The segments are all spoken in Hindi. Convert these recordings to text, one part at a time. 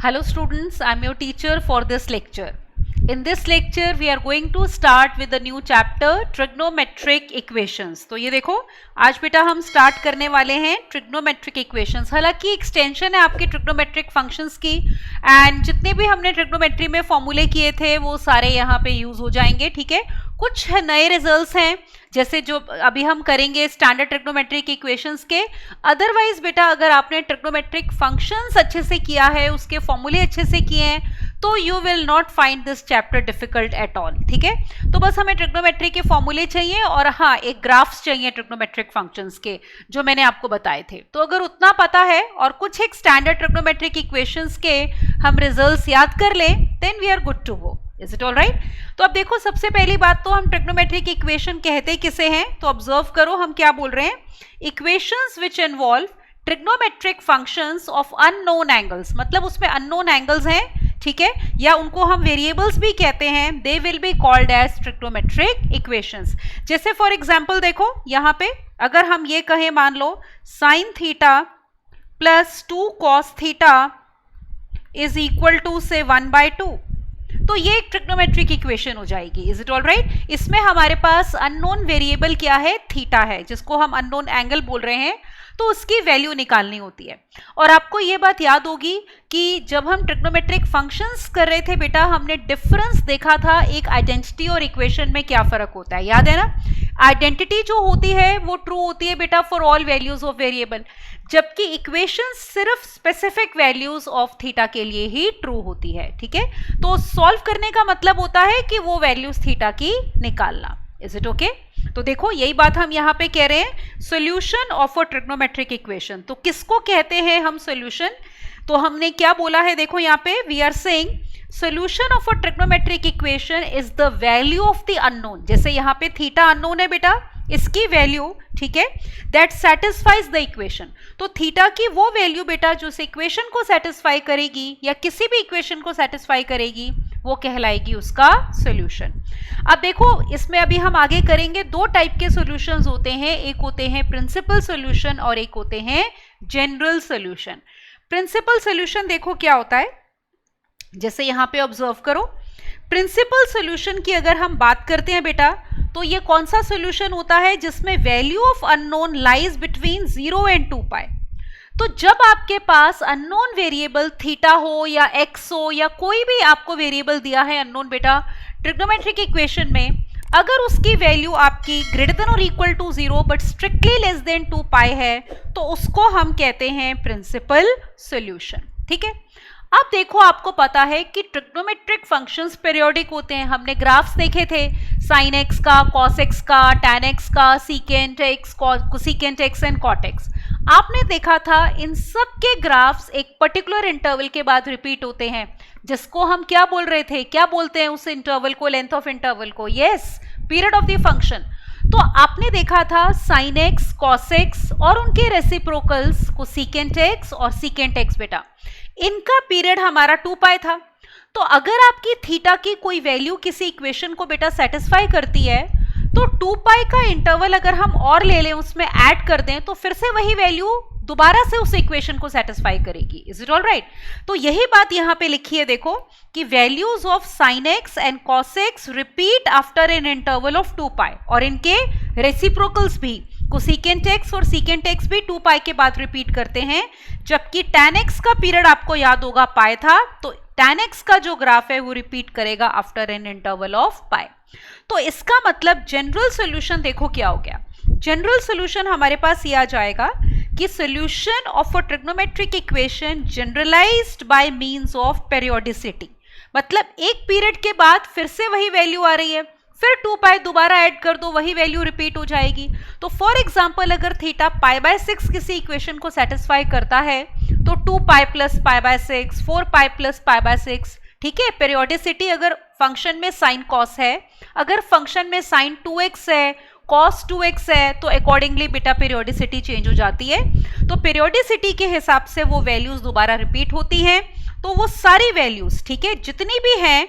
Hello students, I am your teacher for this lecture. In this lecture, we are going to start with the new chapter trigonometric equations. तो ये देखो, आज बेटा हम स्टार्ट करने वाले हैं trigonometric equations. हालांकि एक्सटेंशन है आपके trigonometric functions की, एंड जितने भी हमने trigonometry में फॉर्मूले किए थे वो सारे यहाँ पे यूज हो जाएंगे. ठीक है, कुछ नए रिजल्ट्स हैं जैसे जो अभी हम करेंगे स्टैंडर्ड ट्रिग्नोमेट्रिक इक्वेशंस के. अदरवाइज बेटा अगर आपने ट्रिग्नोमेट्रिक फंक्शंस अच्छे से किया है, उसके फॉर्मूले अच्छे से किए हैं, तो you will not find this chapter difficult at all. ठीक है, तो बस हमें ट्रिग्नोमेट्री के फॉर्मूले चाहिए और हाँ एक ग्राफ्स चाहिए ट्रिग्नोमेट्रिक फंक्शंस के जो मैंने आपको बताए थे. तो अगर उतना पता है और कुछ एक स्टैंडर्ड ट्रिग्नोमेट्रिक इक्वेशंस के हम रिजल्ट्स याद कर लें, then we are good to go. Is it all right? तो अब देखो, सबसे पहली बात तो हम ट्रिग्नोमेट्रिक इक्वेशन कहते किसे हैं, तो ऑब्जर्व करो हम क्या बोल रहे हैं. Equations which involve trigonometric functions of unknown angles, मतलब उसमें अननोन एंगल्स हैं. ठीक है, या उनको हम वेरिएबल्स भी कहते हैं. They will be called as trigonometric equations. जैसे फॉर एग्जांपल देखो यहाँ पे अगर हम ये कहें, मान लो sine theta plus 2 cos theta is equal to say 1/2, तो ये एक ट्रिग्नोमेट्रिक इक्वेशन हो जाएगी. Is it all right? इसमें हमारे पास अननोन वेरिएबल क्या है, थीटा है, जिसको हम अननोन एंगल बोल रहे हैं, तो उसकी वैल्यू निकालनी होती है. और आपको ये बात याद होगी कि जब हम ट्रिग्नोमेट्रिक फंक्शंस कर रहे थे बेटा, हमने डिफरेंस देखा था एक आइडेंटिटी और इक्वेशन में क्या फर्क होता है, याद है ना. आइडेंटिटी जो होती है वो ट्रू होती है बेटा for all values of variable, जबकि इक्वेशन सिर्फ स्पेसिफिक वैल्यूज ऑफ थीटा के लिए ही ट्रू होती है. ठीक है, तो सॉल्व करने का मतलब होता है कि वो वैल्यूज थीटा की निकालना. Is it okay? तो देखो यही बात हम यहाँ पे कह रहे हैं, solution of a trigonometric equation. तो किसको कहते हैं हम सॉल्यूशन? तो हमने क्या बोला है, देखो यहाँ पे we are saying solution of a trigonometric equation is the value of the unknown. जैसे यहाँ पे थीटा अननोन है बेटा, इसकी वैल्यू, ठीक है, दैट सेटिस्फाइज द इक्वेशन. तो थीटा की वो वैल्यू बेटा जो इस इक्वेशन को सेटिस्फाई करेगी या किसी भी इक्वेशन को सेटिस्फाई करेगी, वो कहलाएगी उसका सॉल्यूशन. अब देखो इसमें अभी हम आगे करेंगे, दो टाइप के सॉल्यूशंस होते हैं. एक होते हैं प्रिंसिपल सॉल्यूशन और एक होते हैं जनरल सॉल्यूशन. प्रिंसिपल सॉल्यूशन देखो क्या होता है, जैसे यहाँ पे ऑब्जर्व करो. प्रिंसिपल सॉल्यूशन की अगर हम बात करते हैं बेटा, तो ये कौन सा सॉल्यूशन होता है जिसमें value of unknown lies between 0 and 2π. तो जब आपके पास अननोन वेरिएबल थीटा हो या एक्स हो या कोई भी आपको वेरिएबल दिया है अननोन बेटा ट्रिग्नोमेट्रिक इक्वेशन में, अगर उसकी वैल्यू आपकी ग्रेटर देन और equal to 0 but strictly less than 2π है, तो उसको हम कहते हैं प्रिंसिपल सॉल्यूशन. ठीक है, अब देखो आपको पता है कि ट्रिग्नोमेट्रिक फंक्शंस पीरियोडिक होते हैं. हमने ग्राफ्स देखे थे, साइन एक्स का, कॉस एक्स का, टैन एक्स का, secant x, cosecant x and cot x. आपने देखा था इन सब के ग्राफ्स एक पर्टिकुलर इंटरवल के बाद रिपीट होते हैं, जिसको हम क्या बोल रहे थे, क्या बोलते हैं उस इंटरवल को, लेंथ ऑफ इंटरवल को. Yes, period of the function. तो आपने देखा था साइन एक्स, कॉस एक्स और उनके रेसिप्रोकल्स कोसिकेंट एक्स और सीकेंट एक्स बेटा, इनका पीरियड हमारा 2π था. तो अगर आपकी थीटा की कोई वैल्यू किसी इक्वेशन को बेटा सेटिस्फाई करती है, तो 2π का इंटरवल अगर हम और ले लें, उसमें ऐड कर दें, तो फिर से वही वैल्यू दोबारा से उस इक्वेशन को सेटिस्फाई करेगी. Is it all right? तो यही बात यहाँ पे लिखी है देखो कि values of sine x and cos x repeat after an interval of 2π, और इनके रेसिप्रोकल्स भी कोसिकेंट एक्स और सीकेंट एक्स भी 2π के बाद रिपीट करते हैं. जबकि tan x का पीरियड आपको याद होगा पाई था, तो tan x का जो ग्राफ है वो रिपीट करेगा आफ्टर एन इंटरवल ऑफ पाई. तो इसका मतलब जनरल सॉल्यूशन देखो क्या हो गया. जनरल सॉल्यूशन हमारे पास ये आ जाएगा कि solution of a trigonometric equation generalised by means of periodicity. मतलब एक पीरियड के बाद फिर से वही वैल्यू आ रही है, फिर 2π दोबारा ऐड कर दो, वही वैल्यू रिपीट हो जाएगी. तो फॉर एग्जांपल अगर थीटा π/6 किसी इक्वेशन को सेटिस्फाई करता है, तो 2π + π/6, 4π + π/6. ठीक है, पेरियोडिसिटी अगर फंक्शन में साइन कॉस है, अगर फंक्शन में साइन 2x है, कॉस 2x है, तो अकॉर्डिंगली बेटा पेरियोडिसिटी चेंज हो जाती है. तो पेरियोडिसिटी के हिसाब से वो वैल्यूज दोबारा रिपीट होती हैं. तो वो सारी वैल्यूज, ठीक है, जितनी भी हैं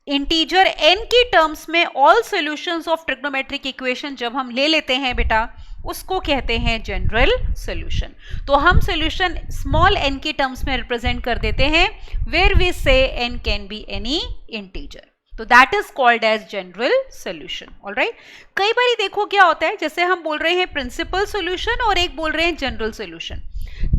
इंटीजर n की टर्म्स में, all solutions of trigonometric equation जब हम ले लेते हैं बेटा, उसको कहते हैं जनरल सॉल्यूशन। तो हम सॉल्यूशन स्मॉल n के टर्म्स में रिप्रेजेंट कर देते हैं where we say n can be any integer, तो that is called as general solution. All right, कई बार देखो क्या होता है, जैसे हम बोल रहे हैं प्रिंसिपल सॉल्यूशन और एक बोल रहे हैं जनरल सॉल्यूशन,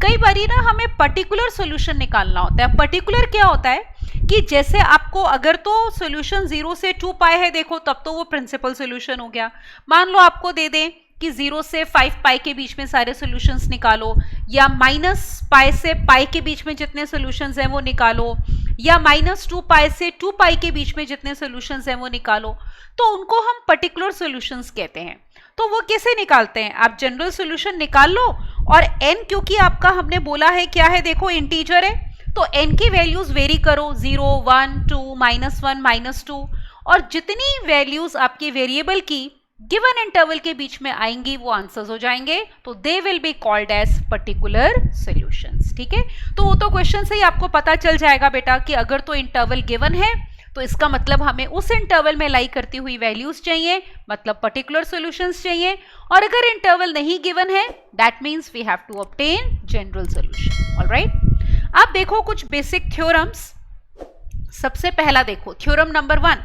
कई बार ना हमें पर्टिकुलर सॉल्यूशन निकालना होता है। पर्टिकुलर क्या होता है कि जैसे आपको अगर तो सॉल्यूशन 0 से 2 पाई है देखो, तब तो वो प्रिंसिपल सॉल्यूशन हो गया। मान लो आपको दे दें कि 0 से 5 पाई के बीच में सारे सॉल्यूशंस निकालो, या माइनस पाई से पाई के बीच में जितने सॉल्यूशंस हैं वो निकालो, या -2 पाई से 2 पाई के बीच में जितने सॉल्यूशंस हैं वो निकालो, तो उनको हम पर्टिकुलर सॉल्यूशंस कहते हैं। तो वो कैसे निकालते हैं, आप जनरल सॉल्यूशन निकाल लो और n क्योंकि आपका हमने बोला है क्या है, देखो इंटीजर है, तो n की वैल्यूज वेरी करो 0, 1, 2, -1, -2, और जितनी वैल्यूज आपकी वेरिएबल की गिवन इंटरवल के बीच में आएंगी वो आंसर्स हो जाएंगे, तो they will be called as particular solutions. ठीक है, तो वो तो क्वेश्चन से ही आपको पता चल जाएगा बेटा कि अगर तो इंटरवल गिवन है तो इसका मतलब हमें उस इंटरवल में लाई करती हुई वैल्यूज चाहिए, मतलब पर्टिकुलर सॉल्यूशंस चाहिए, और अगर इंटरवल नहीं गिवन है that means we have to obtain general solution. Alright, आप देखो कुछ बेसिक थ्योरम्स। सबसे पहला देखो थ्योरम नंबर 1,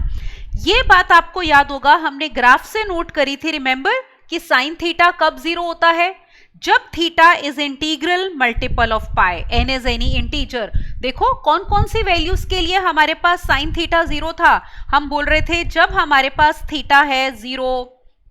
ये बात आपको याद होगा हमने ग्राफ से नोट करी थी, रिमेंबर कि साइन थीटा कब 0 होता है, जब theta is integral multiple of pi, n is any integer. देखो कौन कौन सी वैल्यूज के लिए हमारे पास साइन थीटा 0 था, हम बोल रहे थे जब हमारे पास थीटा है 0,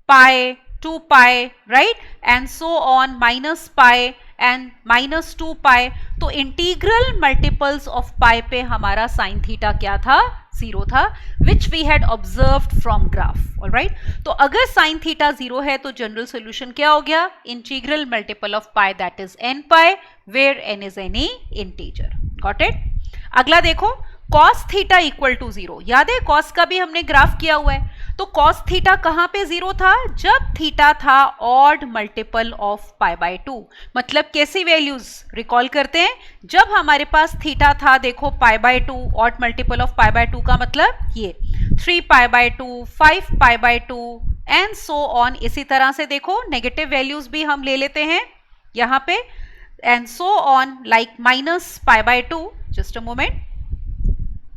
pi, 2 pi, right, and so on, minus pi and -2 pi, तो इंटीग्रल मल्टीपल्स ऑफ पाई पे हमारा साइन थीटा क्या था, 0 था, which we had observed from graph. Alright, तो अगर साइन थीटा 0 है तो जनरल सॉल्यूशन क्या हो गया, integral multiple of pi that is n pi, where n is any integer. Got it. अगला देखो cos थीटा इक्वल टू 0, याद है cos का भी हमने ग्राफ किया हुआ है, तो cos थीटा कहां पे 0 था, जब थीटा था odd multiple of pi by 2, मतलब कैसी वैल्यूज रिकॉल करते हैं, जब हमारे पास थीटा था देखो पाई by 2, odd multiple of pi by 2 का मतलब ये 3 pi by 2, 5 pi by 2 and so on. इसी तरह से देखो नेगेटिव वैल्यूज भी हम ले लेते हैं यहाँ पे, and so on like minus pi by 2, just a moment,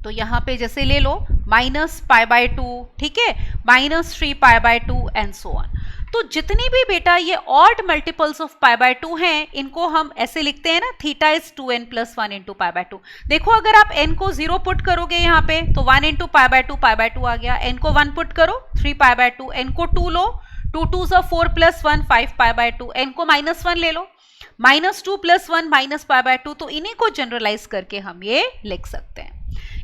तो यहाँ पे जैसे ले लो माइनस पाई बाय 2, ठीक है, -3 pi by 2 and so on. तो जितनी भी बेटा ये odd multiples of pi by 2 हैं, इनको हम ऐसे लिखते हैं ना, theta is 2n + 1 into pi by 2। देखो अगर आप n को 0 पुट करोगे यहाँ पे तो 1 इंटू पाई बाय 2 आ गया, n को 1 पुट करो 3 पाई बाय 2, n को 2 लो, 2 2 4 + 1 5 पाई बाय 2, n को -1 ले लो, -2 + 1 -पाई बाय 2, तो इन्हीं को जनरलाइज करके हम ये लिख सकते हैं।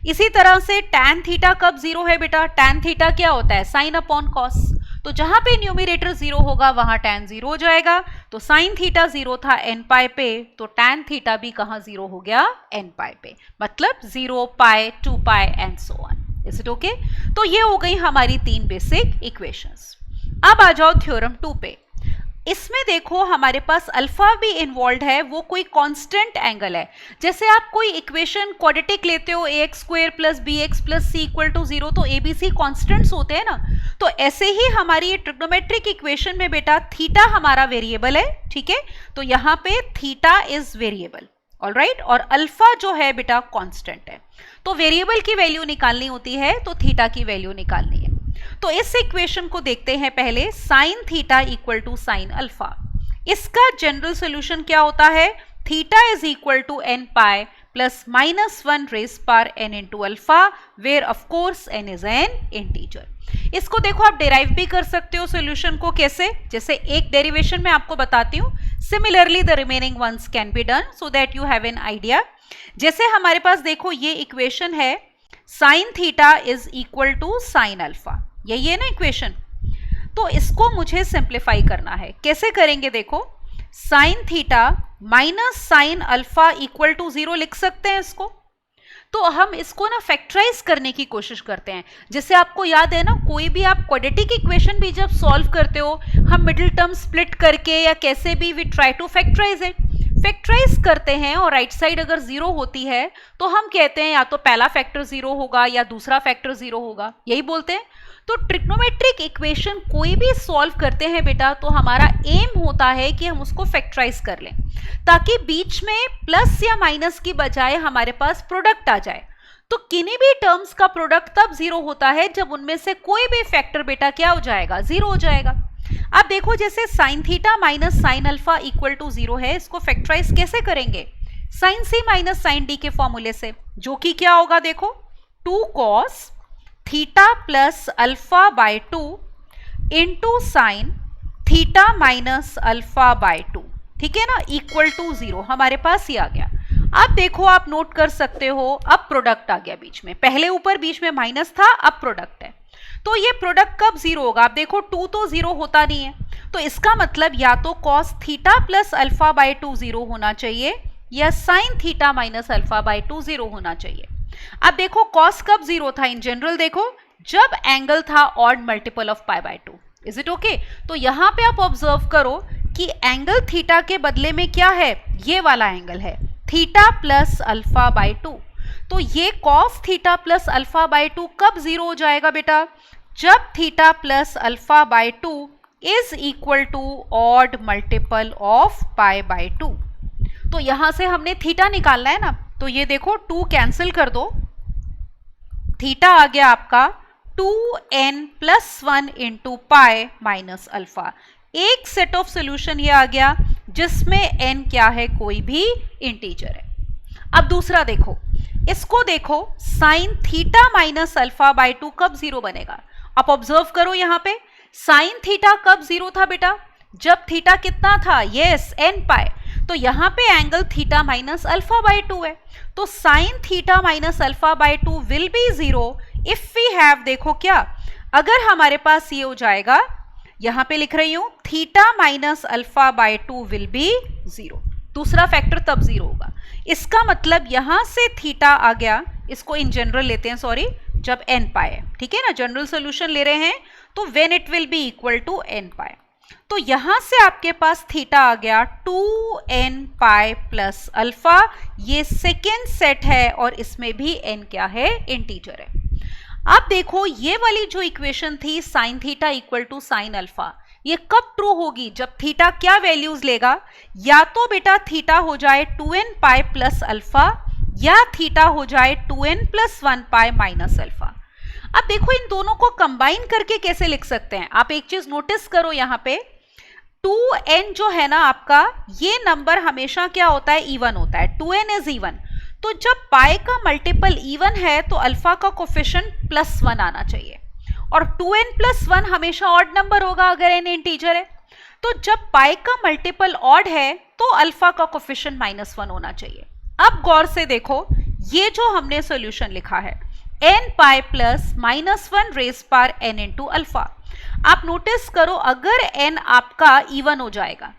इसी तरह से tan थीटा कब 0 है बेटा, tan थीटा क्या होता है, साइन अपॉन कॉस, तो जहां पे न्यूमरेटर 0 होगा वहां tan 0 हो जाएगा, तो साइन थीटा 0 था n पाई पे, तो tan थीटा भी कहां 0 हो गया, n पाई पे, मतलब 0 pi, 2 pi and so on. Is it okay. तो ये हो गई हमारी 3 बेसिक इक्वेशंस। अब आ जाओ थ्योरम 2 पे। इसमें देखो हमारे पास अल्फा भी इन्वॉल्व है, वो कोई कांस्टेंट एंगल है। जैसे आप कोई इक्वेशन क्वाड्रेटिक लेते हो ax² + bx + c = 0, तो abc कांस्टेंट्स होते हैं ना, तो ऐसे ही हमारी ये ट्रिग्नोमेट्रिक इक्वेशन में बेटा थीटा हमारा वेरिएबल है, ठीक है, तो यहाँ पे थीटा इज वेरिएबल, ऑलराइट, और अल्फा जो है बेटा कांस्टेंट है, तो वेरिएबल की वैल्यू निकालनी होती है तो थीटा की वैल्यू निकालनी है। तो इस इक्वेशन को देखते हैं पहले, sine theta equal to sine alpha. इसका जनरल सॉल्यूशन क्या होता है, theta is equal to n pi plus -1 raise power n into alpha, where of course n is an integer. इसको देखो आप डेराइव भी कर सकते हो सॉल्यूशन को, कैसे, जैसे एक डेरिवेशन में आपको बताती हूँ, similarly the remaining ones can be done so that you have an idea. जैसे हमारे पास देखो ये इक्वेशन है, sine theta is equal to sine alpha, यही है ना इक्वेशन, तो इसको मुझे सिंप्लीफाई करना है। कैसे करेंगे देखो, sine theta minus sine alpha equal to 0 लिख सकते हैं इसको, तो हम इसको ना फैक्टराइज करने की कोशिश करते हैं। जैसे आपको याद है ना, कोई भी आप क्वाड्रेटिक इक्वेशन भी जब सॉल्व करते हो, हम मिडिल टर्म स्प्लिट करके या कैसे भी we try to factorise it, factorise करते हैं, और राइट साइड अगर 0 होती है तो हम कहते हैं या तो पहला फैक्टर 0 होगा या दूसरा फैक्टर 0 होगा, यही बोलते हैं। तो ट्रिग्नोमेट्रिक इक्वेशन कोई भी सॉल्व करते हैं बेटा तो हमारा एम होता है कि हम उसको फैक्टराइज कर लें ताकि बीच में प्लस या माइनस की बजाय हमारे पास प्रोडक्ट आ जाए। तो किन्हीं भी टर्म्स का प्रोडक्ट तब जीरो होता है जब उनमें से कोई भी फैक्टर बेटा क्या हो जाएगा, जीरो हो जाएगा। अब देखो जैसे sine theta minus sine alpha equal to zero है, इसको फैक्टराइज कैसे करेंगे, sine C minus sine D के फॉर्मूले से, जो कि क्या होगा देखो 2 cos theta plus alpha by 2 into sine theta minus alpha by 2, ठीक है ना, इक्वल टू जीरो। हमारे पास ये आ गया। अब देखो आप नोट कर सकते हो, अब प्रोडक्ट आ गया बीच में, पहले ऊपर बीच में माइनस था, अब प्रोडक्ट है। तो ये प्रोडक्ट कब जीरो होगा, आप देखो 2 तो जीरो होता नहीं है, तो इसका मतलब या तो cos theta plus alpha by 2 zero होना चाहिए या sign theta minus alpha by 2 zero होना चाहिए। अब देखो cos कब जीरो था इन जनरल, देखो जब एंगल था odd multiple of pi by 2। Is it okay? तो यहां पे आप ऑब्जर्व करो कि एंगल थीटा के बदले में क्या है, ये वाला एंगल है थीटा प्लस अल्फा बाय 2। तो ये cos theta plus alpha by 2 कब जीरो हो जाएगा बेटा, जब theta plus alpha by 2 is equal to odd multiple of pi by 2। तो यहां से हमने थीटा निकालना है ना, तो ये देखो 2 कैंसिल कर दो, थीटा आ गया आपका 2n प्लस 1 इंटू पाई माइनस अल्फा। एक सेट ऑफ सोल्यूशन ये आ गया जिसमें n क्या है, कोई भी इंटीजर है। अब दूसरा देखो, इसको देखो sine theta minus alpha by 2 कब जीरो बनेगा। आप ऑब्जर्व करो यहां पे साइन थीटा कब जीरो था बेटा, जब थीटा कितना था, यस n पाई। तो यहां पे angle theta minus alpha by 2 है, तो sine theta minus alpha by 2 will be zero if we have, देखो क्या, अगर हमारे पास ये हो जाएगा, यहां पे लिख रही हूं theta minus alpha by 2 will be zero, दूसरा फैक्टर तब जीरो होगा। इसका मतलब यहां से थीटा आ गया, इसको इन जनरल लेते हैं, सॉरी, जब n पाई है, ठीक है ना, जनरल सोल्यूशन ले रहे हैं, तो when it will be equal to n pi. तो यहां से आपके पास थीटा आ गया 2n पाई प्लस अल्फा, ये सेकेंड सेट है और इसमें भी n क्या है, इंटीजर है। अब देखो ये वाली जो इक्वेशन थी sine theta equal to sine alpha, ये कब ट्रू होगी, जब थीटा क्या वैल्यूज लेगा, या तो बेटा थीटा हो जाए 2n पाई प्लस अल्फा या थीटा हो जाए 2n प्लस 1 पाई माइनस अल्फा। अब देखो इन दोनों को कंबाइन करके कैसे लिख सकते हैं, आप एक चीज नोटिस करो, यहां पे 2n जो है ना आपका, ये नंबर हमेशा क्या होता है, इवन होता है, 2n इज इवन। तो जब पाई का मल्टीपल इवन है तो अल्फा का कोफिशिएंट +1 आना चाहिए, और 2n प्लस 1 हमेशा ऑड नंबर होगा अगर n इंटीजर है। तो जब पाई का मल्टीपल ऑड है तो अल्फा का कोफिशिएंट -1 होना चाहिए। अब गौर से देखो ये जो हमने सॉल्यूशन लिखा है n pi plus -1 raise power n into alpha, आप नोटिस करो अगर n आपका इवन हो जाएगा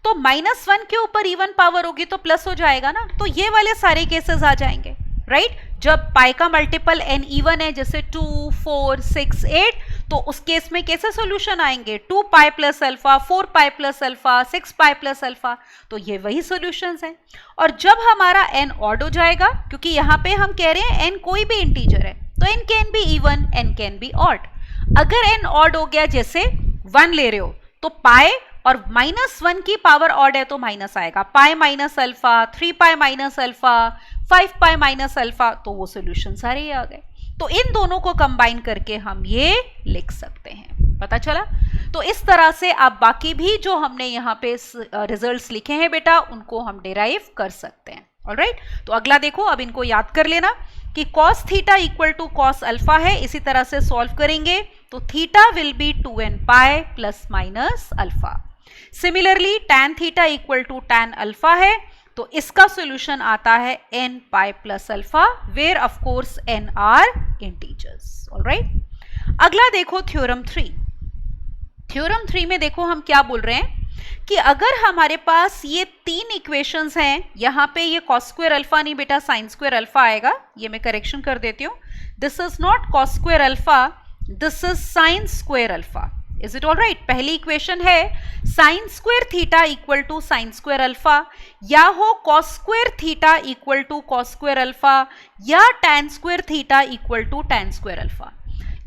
तो -1 के ऊपर इवन पावर होगी तो प्लस हो जाएगा ना, तो ये वाले सारे केसेस आ जाएंगे, राइट। जब पाई का मल्टीपल n इवन है, जैसे 2, 4, 6, 8, तो उस केस में कैसे सॉल्यूशन आएंगे, 2 pi plus alpha, 4 pi plus alpha, 6 पाई प्लस अल्फा, तो ये वही सॉल्यूशंस हैं। और जब हमारा n ऑड हो जाएगा, क्योंकि यहाँ पे हम कह रहे हैं n कोई भी इंटीजर है, तो n can be even, n can be odd. अगर n ऑड हो गया, जैसे 1 ले रहे हो, तो पाई और -1 की पावर ऑड है तो माइनस आएगा, पाई माइनस अल्फा, 3 पाई माइनस अल्फा, 5 पाई माइनस अल्फा, तो वो सॉल्यूशन सारे ही आ गए। तो इन दोनों को कंबाइन करके हम ये लिख सकते हैं, पता चला। तो इस तरह से आप बाकी भी जो हमने यहाँ पे रिजल्ट्स लिखे हैं बेटा, उनको हम डिराइव कर सकते हैं। ऑलराइट, तो अगला देखो, अब इनको याद कर लेना कि cos theta equal to cos alpha है, इसी तरह से सॉल्व करेंगे तो theta will be 2n pi plus minus alpha. Similarly tan theta equal to tan alpha है, तो इसका सॉल्यूशन आता है n pi plus alpha, where of course n are integers. Alright, अगला देखो थ्योरम 3। थ्योरम 3 में देखो हम क्या बोल रहे हैं कि अगर हमारे पास ये 3 इक्वेशंस हैं, यहां पे ये cos स्क्वायर अल्फा नहीं बेटा, sin स्क्वायर अल्फा आएगा, ये मैं करेक्शन कर देती हूँ, this is not cos square alpha, this is sin square alpha. Is it all right? पहली इक्वेशन है sine square theta equal to sine square alpha, या हो cos square theta equal to cos square alpha, या tan square theta equal to tan square alpha.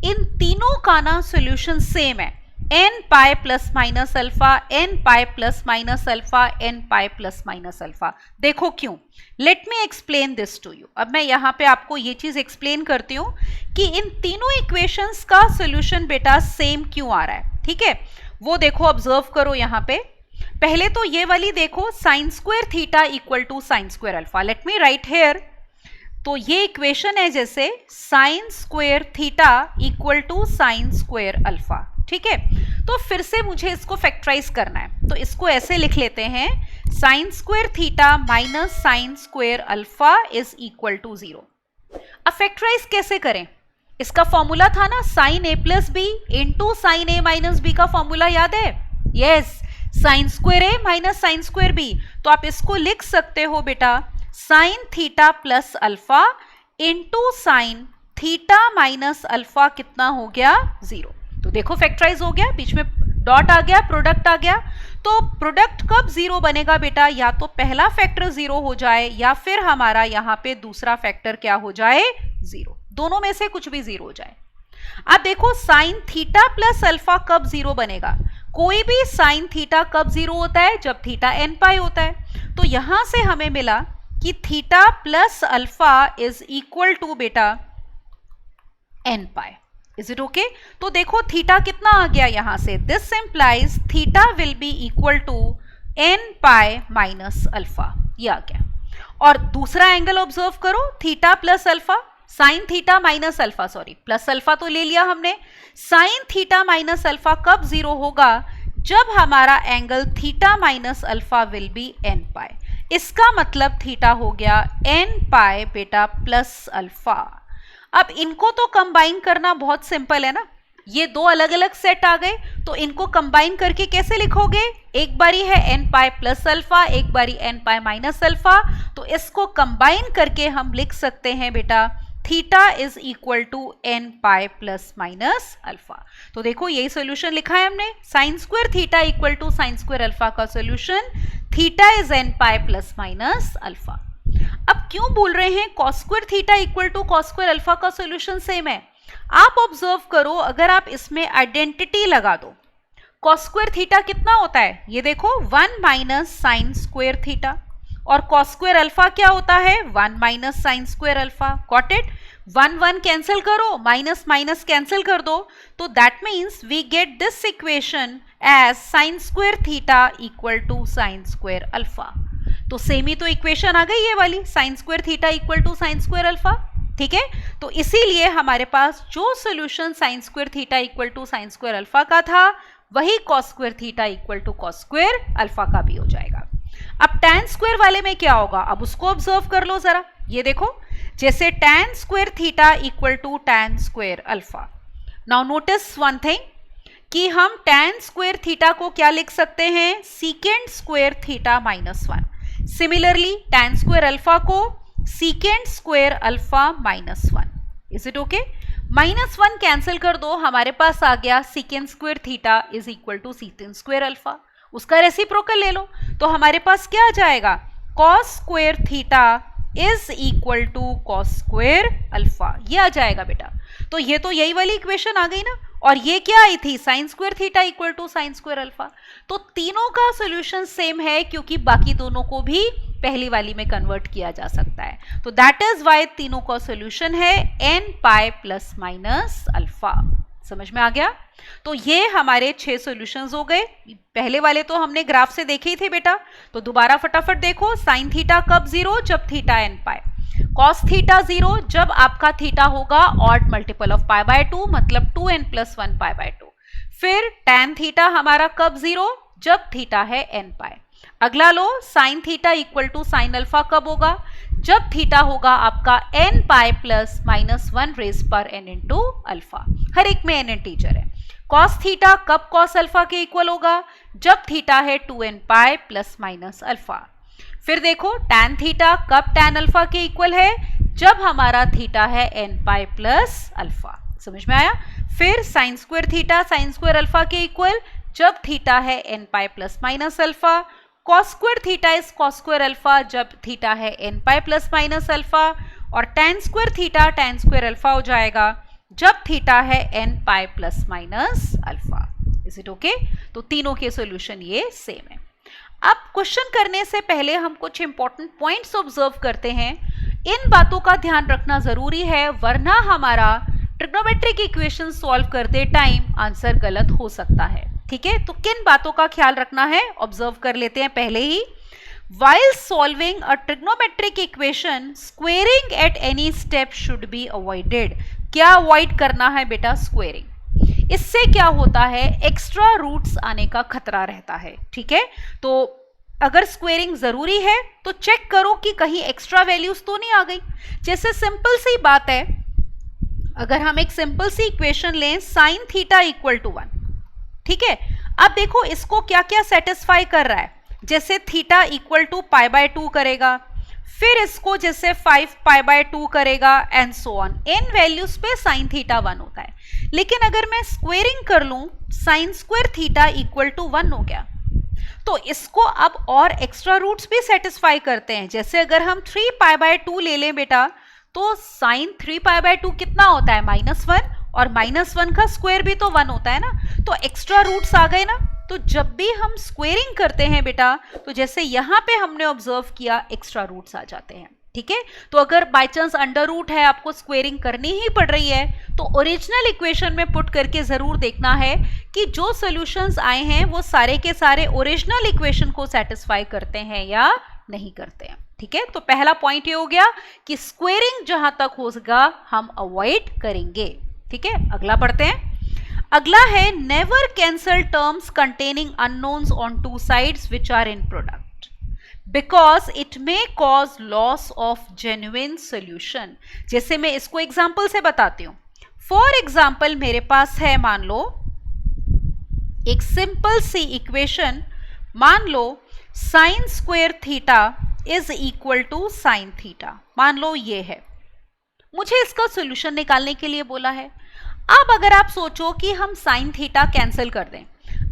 इन तीनों का ना सॉल्यूशन सेम है, n pi plus minus alpha, n pi plus minus alpha, n pi plus minus alpha. देखो क्यों, let me explain this to you. अब मैं यहाँ पे आपको ये चीज एक्सप्लेन करती हूँ कि इन तीनों इक्वेशंस का सॉल्यूशन बेटा सेम क्यों आ रहा है। ठीक है, वो देखो, ऑब्जर्व करो यहाँ पे। पहले तो ये वाली देखो, sine square theta equal to sine square alpha. Let me write here. तो ये इक्वेशन है जैसे sine square theta equal to sine square alpha. ठीक है, तो फिर से मुझे इसको फैक्टराइज करना है, तो इसको ऐसे लिख लेते हैं, sine square theta minus sine square alpha is equal to 0। अब फैक्टराइज कैसे करें? इसका फॉर्मूला था ना sine A plus B into sine A minus B का फॉर्मूला याद है? Yes, sine square A minus sine square B. तो आप इसको लिख सकते हो बेटा, sine theta plus alpha into sine theta minus alpha कितना हो गया? 0। तो देखो फैक्टराइज हो गया, बीच में डॉट आ गया, प्रोडक्ट आ गया। तो प्रोडक्ट कब 0 बनेगा बेटा? या तो पहला फैक्टर 0 हो जाए या फिर हमारा यहाँ पे दूसरा फैक्टर क्या हो जाए? 0। दोनों में से कुछ भी 0 हो जाए। अब देखो साइन थीटा प्लस अल्फा कब 0 बनेगा? कोई भी साइन थीटा कब 0 होता है? जब थीटा n पाई होता है। तो यहां से हमें मिला कि theta plus alpha is equal to बेटा n pi. Is it okay? तो देखो थीटा कितना आ गया यहां से, this implies theta will be equal to n pi minus alpha. ये आ गया। और दूसरा एंगल ऑब्जर्व करो, theta plus alpha, sine theta minus alpha, sorry plus alpha तो ले लिया हमने। साइन थीटा माइनस अल्फा कब 0 होगा? जब हमारा angle theta minus alpha will be n पाई। इसका मतलब थीटा हो गया n पाई बेटा प्लस अल्फा। अब इनको तो कंबाइन करना बहुत सिंपल है ना, ये दो अलग अलग सेट आ गए, तो इनको कंबाइन करके कैसे लिखोगे? एक बारी है n पाई प्लस अल्फा, एक बारी n पाई माइनस अल्फा। तो इसको कंबाइन करके हम लिख सकते हैं बेटा theta is equal to n pi plus minus alpha. तो देखो यही सोल्यूशन लिखा है हमने, sine square theta equal to sine square alpha का solution theta is n pi plus minus alpha. अब क्यों बोल रहे हैं cos square theta equal to cos square alpha का सोल्यूशन सेम है? आप ऑब्जर्व करो, अगर आप इसमें आइडेंटिटी लगा दो, कॉस स्क्वायर थीटा कितना होता है? ये देखो 1 माइनस साइन स्क्वायर थीटा, और कॉस स्क्वायर अल्फा क्या होता है? 1 minus sine square alpha. Got it? 1 1 cancel करो, माइनस माइनस कैंसिल कर दो, तो that means we get this equation as sine square theta equal to sine square alpha. तो सेम ही तो इक्वेशन आ गई ये वाली, sine square theta equal to sine square alpha. ठीक है, तो इसीलिए हमारे पास जो solution sine square theta equal to sine square alpha का था, वही cos square theta equal to cos square alpha का भी हो जाएगा। अब tan स्क्वायर वाले में क्या होगा? अब उसको ऑब्जर्व कर लो जरा। ये देखो, जैसे tan square theta equal to tan square alpha. Now notice one thing कि हम tan स्क्वायर थीटा को क्या लिख सकते हैं? Secant square theta minus 1। Similarly tan square alpha को secant square alpha minus 1। Is it okay? Minus 1 cancel कर दो, हमारे पास आ गया secant square theta is equal to secant square alpha. उसका रेसिप्रोकल ले लो, तो हमारे पास क्या आ जाएगा? Cos square theta is equal to cos square alpha. ये आ जाएगा बेटा। तो ये तो यही वाली इक्वेशन आ गई ना, और ये क्या आई थी? Sine square theta equal to sine square alpha. तो तीनों का सोल्यूशन सेम है, क्योंकि बाकी दोनों को भी पहली वाली में कन्वर्ट किया जा सकता है। तो दैट इज वाई तीनों का सोल्यूशन है n pi plus minus alpha. समझ में आ गया? तो ये हमारे 6 सॉल्यूशंस हो गए। पहले वाले तो हमने ग्राफ से देखे ही थे बेटा, तो दोबारा फटाफट देखो। साइन थीटा कब 0? जब थीटा n पाई। कॉस थीटा 0 जब आपका थीटा होगा odd multiple of pi by 2, मतलब 2n प्लस 1 पाई बाय 2। फिर tan थीटा हमारा कब 0? जब थीटा है n पाई। अगला लो, sine theta equal to sine alpha कब होगा? जब थीटा होगा आपका n pi plus minus 1 raise पर n इंटू अल्फा। हर एक में n इंटीजर है। कॉस थीटा कब कॉस अल्फा के इक्वल होगा? जब थीटा है 2n pi plus minus alpha. फिर देखो tan थीटा कब tan अल्फा के इक्वल है? जब हमारा थीटा है n पाई प्लस अल्फा। समझ में आया? फिर sign square theta sine square alpha के इक्वल जब थीटा है n pi plus minus alpha. Cos square theta is cos square alpha जब थीटा है n pi plus minus alpha. और tan square theta tan square alpha हो जाएगा जब थीटा है n pi plus minus alpha. Is it okay? तो तीनों के सॉल्यूशन ये सेम है। अब क्वेश्चन करने से पहले हम कुछ इंपॉर्टेंट पॉइंट्स ऑब्जर्व करते हैं। इन बातों का ध्यान रखना जरूरी है, वरना हमारा ट्रिग्नोमेट्रिक इक्वेशन सॉल्व करते टाइम आंसर गलत हो सकता है। ठीक है, तो किन बातों का ख्याल रखना है ऑब्जर्व कर लेते हैं पहले ही। While solving a trigonometric equation, squaring at any step should be avoided. क्या अवॉइड करना है बेटा? स्क्वेयरिंग। इससे क्या होता है? एक्स्ट्रा रूट्स आने का खतरा रहता है। ठीक है, तो अगर स्क्वेयरिंग जरूरी है तो चेक करो कि कहीं एक्स्ट्रा वैल्यूज तो नहीं आ गई। जैसे सिंपल सी बात है, अगर हम एक सिंपल सी इक्वेशन लें साइन थीटा इक्वल टू 1, ठीक है, अब देखो इसको क्या क्या सेटिस्फाई कर रहा है। जैसे theta equal to pi by 2 करेगा, फिर इसको जैसे 5 पाई बाय 2 करेगा एंड सो ऑन। इन वैल्यूज पे साइन थीटा 1 होता है। लेकिन अगर मैं स्क्वेयरिंग कर लूं, sine square theta equal to 1 हो गया, तो इसको अब और एक्स्ट्रा रूट्स भी सेटिस्फाई करते हैं। जैसे अगर हम 3 पाई बाय 2 ले लें बेटा, तो साइन 3 पाई बाय 2 कितना होता है? -1, और -1 का स्क्वायर भी तो 1 होता है ना, तो एक्स्ट्रा रूट्स आ गए ना। तो जब भी हम स्क्वेयरिंग करते हैं बेटा, तो जैसे यहां पे हमने ऑब्जर्व किया एक्स्ट्रा रूट्स आ जाते हैं। ठीक है, तो अगर बाय चांस अंडर रूट है, आपको स्क्वेयरिंग करनी ही पड़ रही है, तो ओरिजिनल इक्वेशन में पुट करके जरूर देखना है कि जो सॉल्यूशंस आए हैं वो सारे के सारे ओरिजिनल इक्वेशन को सेटिस्फाई करते हैं या नहीं करते हैं। ठीक है, तो पहला पॉइंट ये हो गया कि स्क्वेयरिंग जहां तक होगा हम अवॉइड करेंगे। ठीक है, अगला पढ़ते हैं। अगला है never cancel terms containing unknowns on two sides which are in product because it may cause loss of genuine solution. जैसे मैं इसको एग्जाम्पल से बताती हूं। फॉर एग्जाम्पल मेरे पास है, मान लो एक सिंपल सी इक्वेशन, मान लो sine square theta is equal to sine theta, मान लो ये है। मुझे इसका सोल्यूशन निकालने के लिए बोला है। अब अगर आप सोचो कि हम साइन थीटा कैंसिल कर दें,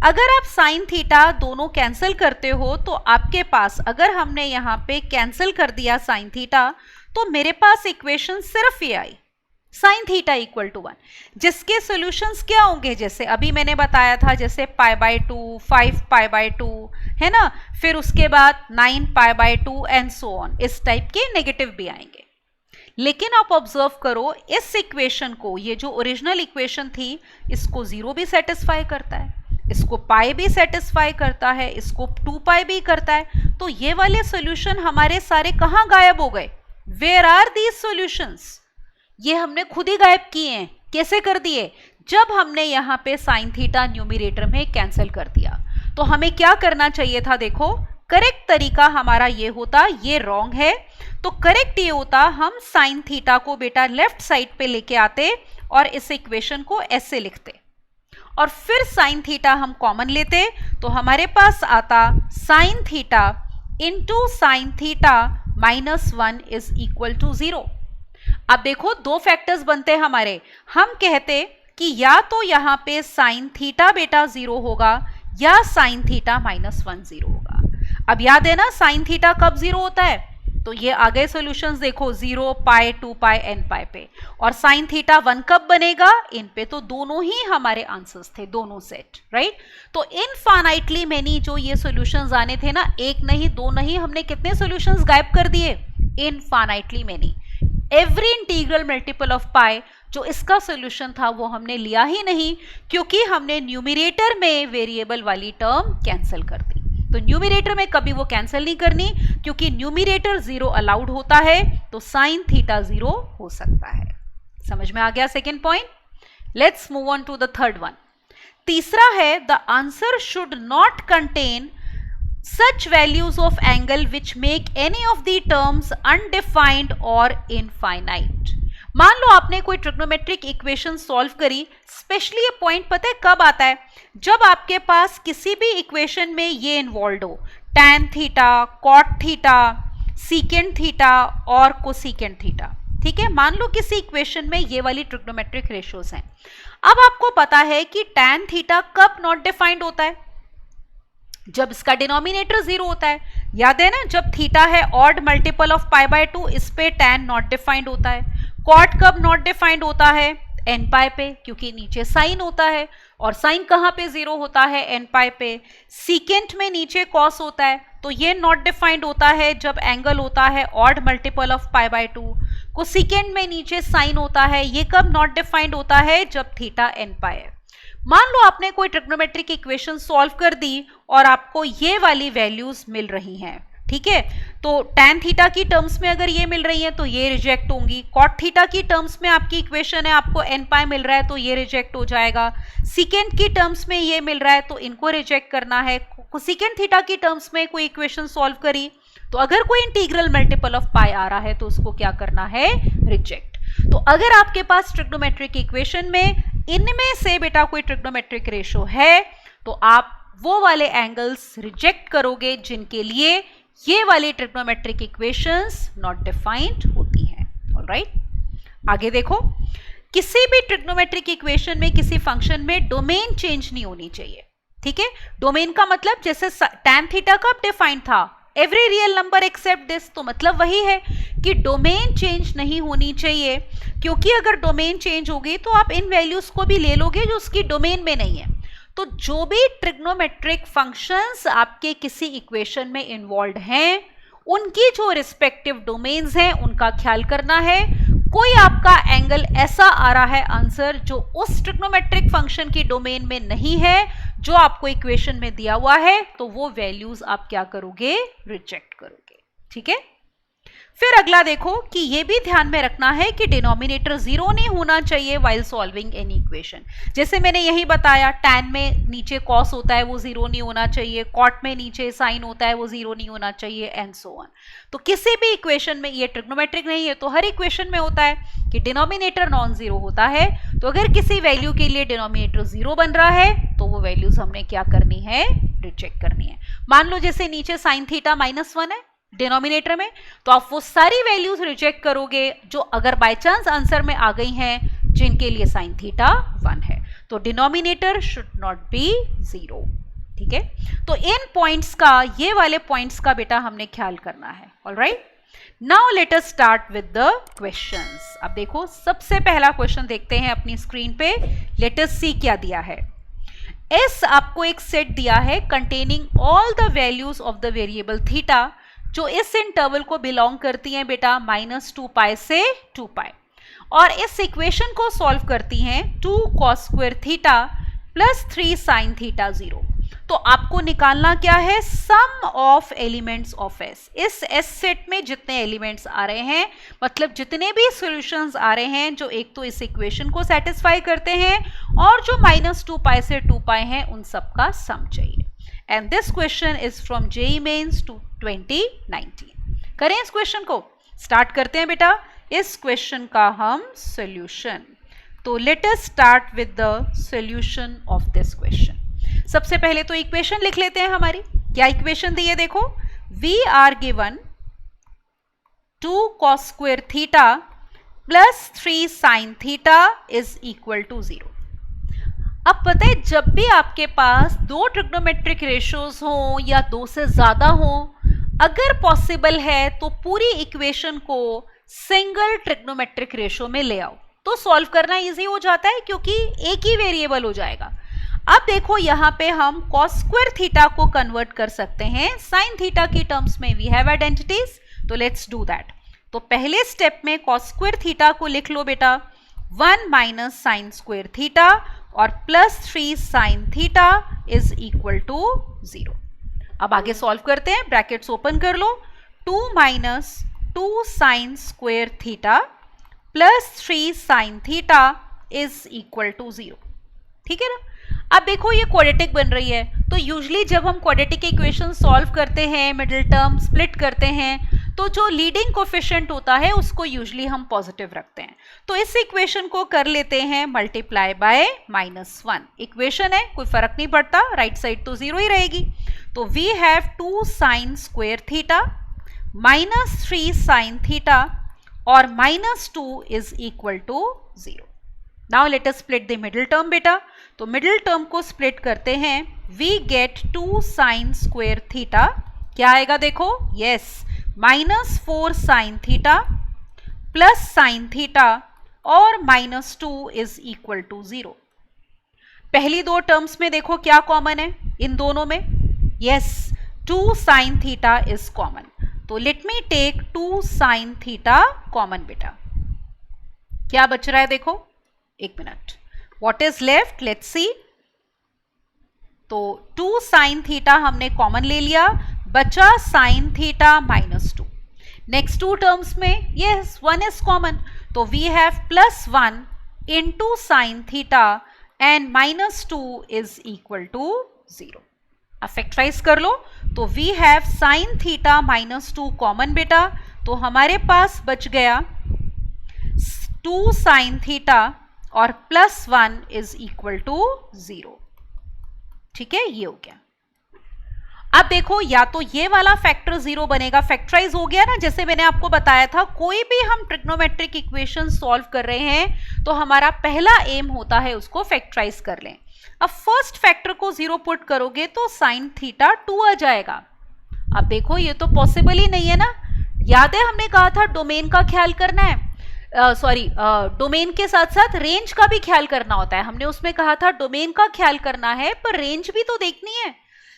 अगर आप साइन थीटा दोनों कैंसिल करते हो तो आपके पास, अगर हमने यहाँ पे कैंसिल कर दिया साइन थीटा, तो मेरे पास इक्वेशन सिर्फ ये आई, साइन थीटा इक्वल टू 1, जिसके सॉल्यूशंस क्या होंगे? जैसे अभी मैंने बताया था, जैसे पाई बाय 2, 5 पाई बाय 2, है ना, फिर उसके बाद 9 pi by 2 and so on. इस टाइप के नेगेटिव भी आएंगे। लेकिन आप ऑब्जर्व करो इस इक्वेशन को, ये जो ओरिजिनल इक्वेशन थी, इसको 0 भी सेटिस्फाई करता है, इसको पाई भी सेटिस्फाई करता है, इसको 2 पाई भी करता है। तो ये वाले सॉल्यूशन हमारे सारे कहाँ गायब हो गए? Where are these solutions? ये हमने खुद ही गायब किए हैं। कैसे कर दिए? जब हमने यहाँ पे साइन थीटा न्यूमरेटर में कैंसिल कर दिया। तो हमें क्या करना चाहिए था? देखो, करेक्ट तरीका हमारा ये होता, ये रॉन्ग है, तो करेक्ट ये होता, हम साइन थीटा को बेटा लेफ्ट साइड पे लेके आते और इस इक्वेशन को ऐसे लिखते, और फिर साइन थीटा हम कॉमन लेते, तो हमारे पास आता sine theta into sine theta -1 is equal to 0। अब देखो, दो फैक्टर्स बनते हैं हमारे। हम कहते कि या तो यहाँ पे साइन थीटा बेटा 0 होगा या साइन थीटा -1 0 होगा। अब याद है ना, साइन थीटा कब 0 होता है? तो ये आ गए सॉल्यूशंस, देखो 0 पाई 2 पाई n पाई पे, और साइन थीटा 1 कब बनेगा? इन पे। तो दोनों ही हमारे आंसर्स थे, दोनों सेट, राइट। तो इनफाइनाइटली मेनी जो ये सॉल्यूशंस आने थे ना, एक नहीं दो नहीं, हमने कितने सॉल्यूशंस गायब कर दिए? Infinitely many. Every integral multiple of pi जो इसका सॉल्यूशन था वो हमने लिया ही नहीं, क्योंकि हमने न्यूमरेटर में वेरिएबल वाली टर्म कैंसिल कर दी। तो न्यूमरेटर में कभी वो कैंसिल नहीं करनी, क्योंकि न्यूमरेटर 0 अलाउड होता है, तो साइन थीटा 0 हो सकता है। समझ में आ गया second point? Let's move on to the third one. तीसरा है, the answer should not contain such values of angle which make any of the terms undefined or infinite। मान लो आपने कोई ट्रिग्नोमेट्रिक इक्वेशन सॉल्व करी, स्पेशली ये पॉइंट पता है कब आता है? जब आपके पास किसी भी इक्वेशन में ये इन्वॉल्व हो, tan theta, cot theta, secant theta और कोसेकेंट थीटा। ठीक है, मान लो किसी इक्वेशन में ये वाली ट्रिग्नोमेट्रिक रेशियोज हैं। अब आपको पता है कि tan थीटा कब नॉट डिफाइंड होता है? जब इसका डिनोमिनेटर 0 होता है। याद है ना, जब थीटा है odd multiple of pi by 2, इस पे tan नॉट डिफाइंड होता है। कॉट कब नॉट डिफाइंड होता है? एन पाई पे, क्योंकि नीचे साइन होता है और साइन कहाँ पे जीरो होता है, एन पाई पे। सीकेंट में नीचे कॉस होता है, तो ये नॉट डिफाइंड होता है जब एंगल होता है odd multiple of pi by 2। Cosecant में नीचे साइन होता है, ये कब नॉट डिफाइंड होता है, जब थीटा एन पाई है। मान लो आपने कोई ट्रिग्नोमेट्रिक इक्वेशन सॉल्व कर दी और आपको ये वाली वैल्यूज मिल रही हैं, ठीक है। तो tan थीटा की टर्म्स में अगर ये मिल रही है तो ये रिजेक्ट होंगी। cot थीटा की टर्म्स में आपकी इक्वेशन है, आपको n पाई मिल रहा है तो ये रिजेक्ट हो जाएगा। सीकेंट की टर्म्स में ये मिल रहा है तो इनको रिजेक्ट करना है। सीकेंट थीटा की टर्म्स में कोई इक्वेशन सॉल्व करी तो अगर कोई इंटीग्रल मल्टीपल ऑफ पाई आ रहा है तो उसको क्या करना है, रिजेक्ट। तो अगर आपके पास ट्रिग्नोमेट्रिक इक्वेशन में इनमें से बेटा कोई ट्रिग्नोमेट्रिक रेशो है तो आप वो वाले एंगल्स रिजेक्ट करोगे जिनके लिए ये वाली ट्रिग्नोमेट्रिक इक्वेशंस नॉट डिफाइंड होती हैं। ऑलराइट, आगे देखो, किसी भी ट्रिग्नोमेट्रिक इक्वेशन में किसी फंक्शन में डोमेन चेंज नहीं होनी चाहिए, ठीक है। डोमेन का मतलब जैसे tan थीटा कब डिफाइंड था, every real number except this, तो मतलब वही है कि डोमेन चेंज नहीं होनी चाहिए, क्योंकि अगर डोमेन चेंज होगी तो आप इन वैल्यूज को भी ले लोगे जो उसकी डोमेन में नहीं है। तो जो भी ट्रिग्नोमेट्रिक फंक्शंस आपके किसी इक्वेशन में इन्वॉल्व हैं, उनकी जो रिस्पेक्टिव डोमेन्स हैं उनका ख्याल करना है। कोई आपका एंगल ऐसा आ रहा है आंसर जो उस ट्रिग्नोमेट्रिक फंक्शन की डोमेन में नहीं है जो आपको इक्वेशन में दिया हुआ है, तो वो वैल्यूज आप क्या करोगे, रिजेक्ट करोगे, ठीक है। फिर अगला देखो कि ये भी ध्यान में रखना है कि डिनोमिनेटर जीरो नहीं होना चाहिए व्हाइल सॉल्विंग एनी इक्वेशन। जैसे मैंने यही बताया, tan में नीचे cos होता है वो जीरो नहीं होना चाहिए, cot में नीचे sin होता है वो जीरो नहीं होना चाहिए, एंड सो ऑन। तो किसी भी इक्वेशन में, ये ट्रिग्नोमेट्रिक नहीं है तो हर इक्वेशन में होता है कि डिनोमिनेटर नॉन जीरो होता है। तो अगर किसी वैल्यू के लिए डिनोमिनेटर जीरो बन रहा है तो वो वैल्यूज हमने क्या करनी है, रिजेक्ट करनी है। मान लो जैसे नीचे sin थीटा -1 है डिनोमिनेटर में, तो आप वो सारी वैल्यूज रिजेक्ट करोगे जो अगर बाय चांस आंसर में आ गई हैं जिनके लिए sin थीटा 1 है। तो denominator should not be zero, ठीक है। तो इन पॉइंट्स का, ये वाले पॉइंट्स का बेटा हमने ख्याल करना है। Alright, now let us start with the questions. अब देखो, सबसे पहला क्वेश्चन देखते हैं अपनी स्क्रीन पे। लेट अस सी क्या दिया है। एस आपको एक सेट दिया है containing all the values of the variable theta जो इस इंटरवल को बिलोंग करती हैं बेटा -2 पाई से 2 पाई, और इस इक्वेशन को सॉल्व करती हैं 2 cos square theta plus 3 sin theta 0। तो आपको निकालना क्या है, सम ऑफ एलिमेंट्स ऑफ एस। इस एस सेट में जितने एलिमेंट्स आ रहे हैं, मतलब जितने भी सॉल्यूशंस आ रहे हैं जो एक तो इस इक्वेशन को सेटिस्फाई करते हैं और जो -2 पाई से 2 पाई हैं, उन सब का सम चाहिए। And this question is from JEE mains 2019। करें इस क्वेश्चन को, स्टार्ट करते हैं बेटा इस क्वेश्चन का हम सॉल्यूशन। तो let us start with the solution of this question. सबसे पहले तो इक्वेशन लिख लेते हैं हमारी। क्या इक्वेशन दी है, देखो, we are given 2 cos square theta plus 3 sin theta is equal to 0। अब पता है, जब भी आपके पास दो ट्रिग्नोमेट्रिक रेशियोज हो या दो से ज्यादा हो, अगर पॉसिबल है तो पूरी इक्वेशन को सिंगल ट्रिग्नोमेट्रिक रेशियो में ले आओ, तो सॉल्व करना इजी हो जाता है क्योंकि एक ही वेरिएबल हो जाएगा। अब देखो, यहाँ पे हम cos स्क्वायर थीटा को कन्वर्ट कर सकते हैं sin थीटा की टर्म्स में। वी हैव आइडेंटिटीज, तो लेट्स डू दैट। तो पहले स्टेप में cos स्क्वायर थीटा को लिख लो बेटा 1 माइनस sin स्क्वायर थीटा और plus 3 sin theta is equal to 0। अब आगे सॉल्व करते हैं, ब्रैकेट्स ओपन कर लो, 2 minus 2 sin square theta plus 3 sin theta is equal to 0, ठीक है ना। अब देखो, ये क्वाड्रेटिक बन रही है, तो यूजुअली जब हम क्वाड्रेटिक इक्वेशन सॉल्व करते हैं, मिडिल टर्म स्प्लिट करते हैं, तो जो लीडिंग कोफिशिएंट होता है उसको यूजुअली हम पॉजिटिव रखते हैं। तो इस इक्वेशन को कर लेते हैं मल्टीप्लाई बाय -1। इक्वेशन है, कोई फर्क नहीं पड़ता, राइट साइड तो 0 ही रहेगी। तो we have 2 sin square theta minus 3 sin theta और -2 is equal to 0। Now let us split the middle term बेटा। तो मिडिल टर्म को स्प्लिट करते हैं, we get 2 sin square theta, क्या आएगा देखो, yes, -4 sin theta plus sin theta और -2 इज इक्वल टू 0। पहली दो टर्म्स में देखो क्या कॉमन है इन दोनों में, yes 2 sin theta is common. तो let me take 2 sin theta common बेटा। क्या बच रहा है देखो, एक minute, what is left let's see. तो 2 sin थीटा हमने कॉमन ले लिया, बचा sin theta -2। Next two terms में यस 1 इज कॉमन, तो we have +1 into sin theta and -2 is equal to 0। अब फैक्टराइज कर लो, तो we have sin theta -2 common बेटा, तो हमारे पास बच गया 2 sin थीटा और +1 इज इक्वल टू 0। ठीक है, ये हो गया। अब देखो या तो ये वाला फैक्टर 0 बनेगा, फैक्टराइज हो गया ना, जैसे मैंने आपको बताया था कोई भी हम ट्रिग्नोमेट्रिक इक्वेशन सॉल्व कर रहे हैं तो हमारा पहला एम होता है उसको फैक्टराइज कर लें। अब फर्स्ट फैक्टर को 0 पुट करोगे तो sin थीटा 2 आ जाएगा। अब देखो ये तो पॉसिबल ही नहीं है ना, याद है हमने कहा था डोमेन का ख्याल करना है, डोमेन के साथ साथ रेंज का भी ख्याल करना होता है। हमने उसमें कहा था डोमेन का ख्याल करना है पर रेंज भी तो देखनी है।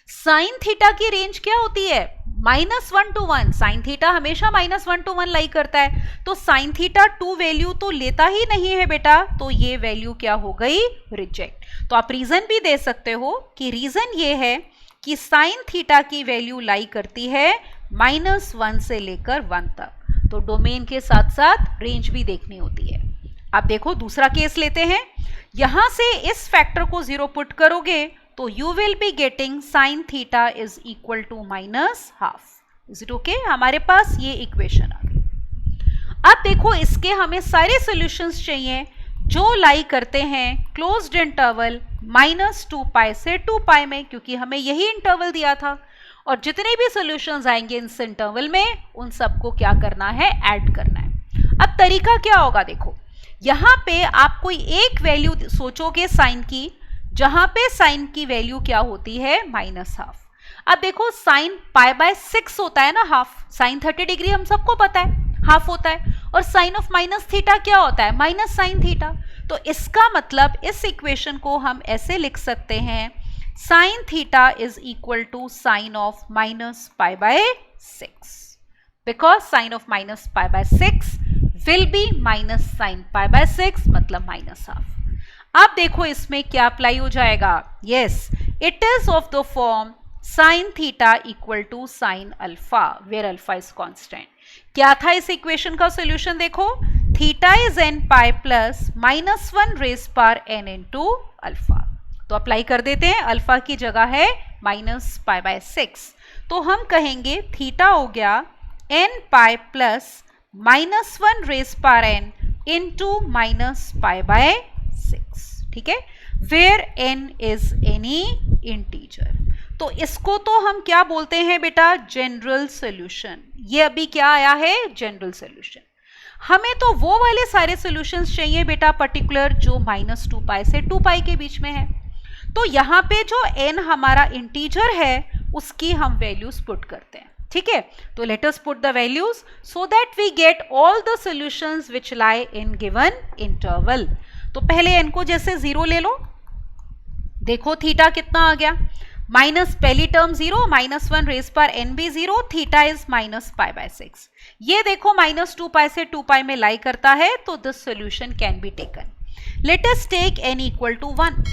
साइन थीटा की रेंज क्या होती है, -1 to 1। साइन थीटा हमेशा -1 to 1 लाई करता है, तो साइन थीटा 2 वैल्यू तो लेता ही नहीं है बेटा, तो ये वैल्यू क्या हो गई, रिजेक्ट। तो आप रीजन भी दे सकते हो कि रीजन ये है कि साइन थीटा की वैल्यू लाई करती है -1 से लेकर 1 तक, तो डोमेन के साथ साथ रेंज भी देखनी होती है। अब देखो दूसरा केस लेते हैं, यहां से इस फैक्टर को 0 पुट करोगे तो you will be getting sin theta is equal to -12। Is it okay, हमारे पास ये इक्वेशन आ गई। अब देखो इसके हमें सारे सॉल्यूशंस चाहिए जो लाई करते हैं क्लोज्ड इंटरवल -2π से 2π में, क्योंकि हमें यही इंटरवल दिया था। और जितने भी सॉल्यूशंस आएंगे इस इंटरवल में उन सबको क्या करना है, ऐड करना है। अब तरीका क्या होगा देखो, यहां पे आप कोई एक वैल्यू सोचोगे साइन की, जहां पे साइन की वैल्यू क्या होती है, -12। अब देखो साइन π/6 होता है ना, हाफ। साइन 30 डिग्री हम सबको पता है हाफ होता है, और साइन ऑफ -θ क्या होता है, -sin θ। तो इसका मतलब इस इक्वेशन को हम ऐसे लिख सकते हैं, sin θ is equal to sine of -π/6, because sine of -π/6 will be -sin π/6 मतलब -12। अब देखो इसमें क्या अप्लाई हो जाएगा, yes it is of the form sin θ equal to sin alpha, where alpha is constant. क्या था इस इक्वेशन का सॉल्यूशन देखो, theta is nπ plus -1 raise power n into alpha. तो अप्लाई कर देते हैं, अल्फा की जगह है -π/6, तो हम कहेंगे थीटा हो गया nπ plus -1 raise power n into -π/6। ठीक है, where n is any integer. तो इसको तो हम क्या बोलते हैं बेटा, जनरल सॉल्यूशन। ये अभी क्या आया है, जनरल सॉल्यूशन। हमें तो वो वाले सारे सॉल्यूशंस चाहिए बेटा पर्टिकुलर जो -2π से 2π के बीच में है। तो यहाँ पे जो n हमारा इंटीजर है उसकी हम वैल्यूज पुट करते हैं। ठीक है, तो let us put the values so that we get all the solutions which lie in given interval. तो पहले n को जैसे 0 ले लो, देखो थीटा कितना आ गया, माइनस पहली टर्म 0, -1 रेज पर n भी 0, थीटा इज -π/6। ये देखो -2π से 2π में लाई करता है, तो this solution can be taken. Let us take n equal to 1।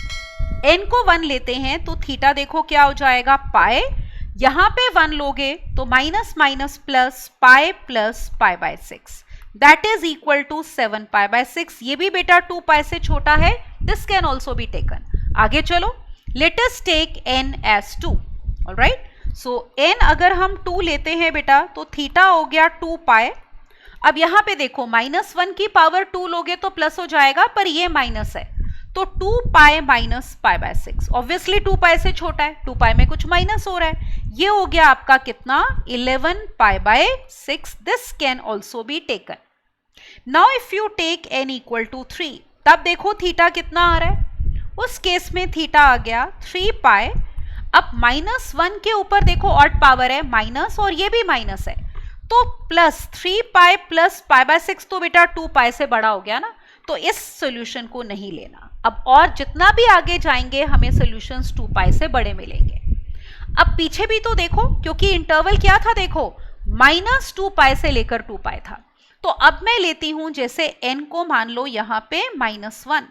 n को 1 लेते हैं तो थीटा देखो क्या हो जाएगा, पाई। यहां पे 1 लोगे तो minus minus plus pi plus π/6 that is equal to 7π/6। ये भी बेटा 2π से छोटा है, this can also be taken. आगे चलो, let us take n as 2। Alright, so n अगर हम 2 लेते हैं बेटा तो थीटा हो गया 2π। अब यहां पे देखो -1 की पावर 2 लोगे तो प्लस हो जाएगा, पर ये माइनस है तो 2π माइनस π/6। ऑब्वियसली 2π से छोटा है, 2π में कुछ माइनस हो रहा है। ये हो गया आपका कितना, 11π/6। This can also be taken. Now if you take n equal to 3, तब देखो थीटा कितना आ रहा है, उस केस में थीटा आ गया 3π। अब -1 के ऊपर देखो ऑड पावर है माइनस, और ये भी माइनस है, तो प्लस 3π प्लस π/6 तो बेटा 2π से बड़ा हो गया ना, तो इस सॉल्यूशन को नहीं लेना। अब और जितना भी आगे जाएंगे हमें सॉल्यूशंस 2 पाई से बड़े मिलेंगे। अब पीछे भी तो देखो, क्योंकि इंटरवल क्या था देखो, -2 पाई से लेकर 2 पाई था। तो अब मैं लेती हूं जैसे n को मान लो यहां पे -1,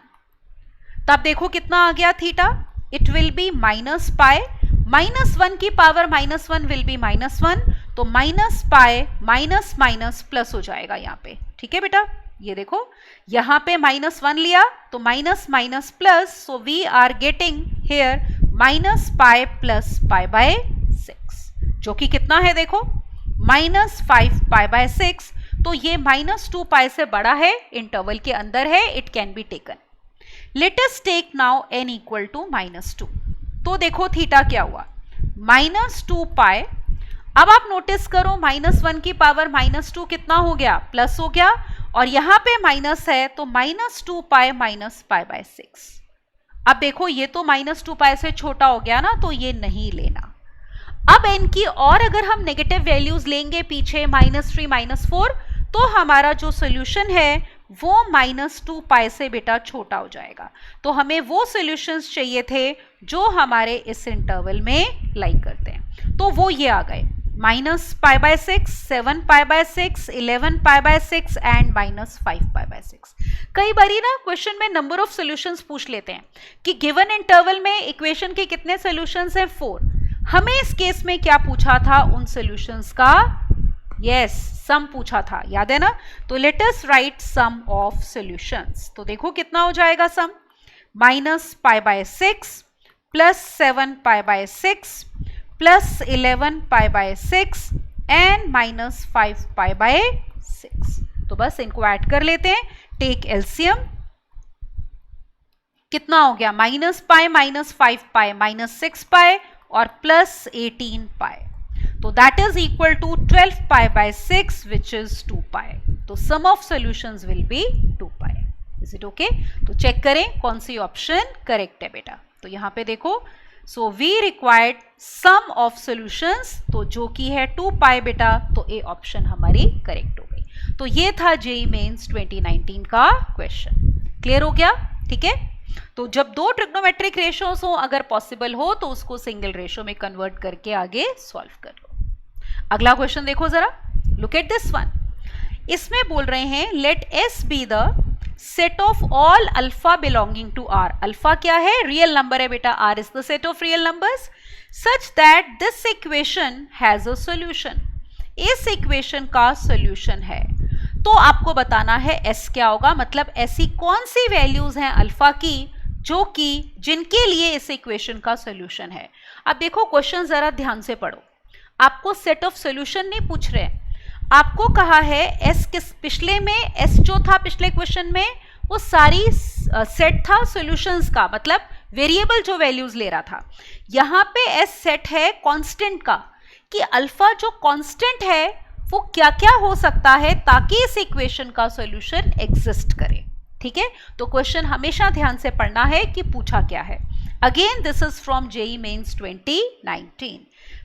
तब देखो कितना आ गया थीटा, इट विल बी -पाई, -1 की पावर -1 विल बी -1, तो -पाई माइनस माइनस प्लस हो जाएगा यहाँ पे। ठीक है बेटा, ये देखो यहाँ पे -1 लिया तो minus minus plus, so we are getting here -pi plus pi by 6, जो कि कितना है देखो -5 पाई बाय 6। तो ये -2 पाई से बड़ा है, इंटरवल के अंदर है, it can be taken. Let us take now n equal to -2। तो देखो थीटा क्या हुआ, -2 पाई। अब आप नोटिस करो -1 की पावर -2 कितना हो गया, प्लस हो गया, और यहां पे माइनस है तो -2 पाई माइनस पाई बाय 6। अब देखो ये तो -2 पाई से छोटा हो गया ना, तो ये नहीं लेना। अब n की और अगर हम नेगेटिव वैल्यूज लेंगे पीछे -3 -4, तो हमारा जो सोल्यूशन है वो -2 पाई से बेटा छोटा हो जाएगा। तो हमें वो सॉल्यूशंस चाहिए थे जो हमारे इस इंटरवल में लाइक करते हैं, तो वो ये आ गए -पाई by 6, 7 pi by 6, 11 pi by 6 and -5 pi by 6। कई बारी ना क्वेश्चन में नंबर ऑफ सॉल्यूशंस पूछ लेते हैं कि गिवन इंटरवल में इक्वेशन के कितने सॉल्यूशंस हैं, 4। हमें इस केस में क्या पूछा था, उन सॉल्यूशंस का यस सम पूछा था, याद है ना। तो let us write sum of solutions. तो देखो कितना हो जाएगा sum, -pi by 6 plus 7 pi by 6 plus 11 pi by 6 and -5 pi by 6। तो बस इनको ऐड कर लेते हैं, टेक एलसीएम, कितना हो गया -पाई -5 पाई -6 पाई और प्लस 18 पाई, तो that is equal to 12 pi by 6 which is 2 pi. तो sum of solutions will be 2 pi. Is it okay? तो चेक करें कौन सी ऑप्शन करेक्ट है बेटा। तो यहां पे देखो, so we required sum of solutions, तो जो कि है 2 पाई बेटा, तो ए ऑप्शन हमारी करेक्ट हो गई। तो ये था जेईई मेंस 2019 का क्वेश्चन। क्लियर हो गया? ठीक है, तो जब दो ट्रिग्नोमेट्रिक रेशियोज हो, अगर पॉसिबल हो तो उसको सिंगल रेशियो में कन्वर्ट करके आगे सॉल्व कर लो। अगला क्वेश्चन देखो जरा, लुक एट दिस वन। इसमें बोल रहे हैं let S be the set of all alpha belonging to R. Alpha क्या है? रियल नंबर है बेटा, R is the set of real numbers, such that this equation has a solution. इस इक्वेशन का सॉल्यूशन है, तो आपको बताना है एस क्या होगा, मतलब ऐसी कौन सी वैल्यूज हैं अल्फा की जो कि जिनके लिए इस इक्वेशन का सॉल्यूशन है। अब देखो क्वेश्चन जरा ध्यान से पढ़ो, आपको सेट ऑफ सॉल्यूशन नहीं पूछ रहे, आपको कहा है एस किस, पिछले में एस जो था पिछले क्वेश्चन में वो सारी सेट था सॉल्यूशंस का, मतलब वेरिएबल जो वैल्यूज ले रहा था। यहाँ पे एस सेट है कांस्टेंट का, कि अल्फा जो कांस्टेंट है वो क्या क्या हो सकता है ताकि इस इक्वेशन का सॉल्यूशन एग्जिस्ट करे। ठीक है, तो क्वेश्चन हमेशा ध्यान से पढ़ना है कि पूछा क्या है। Again this is from JEE mains 2019।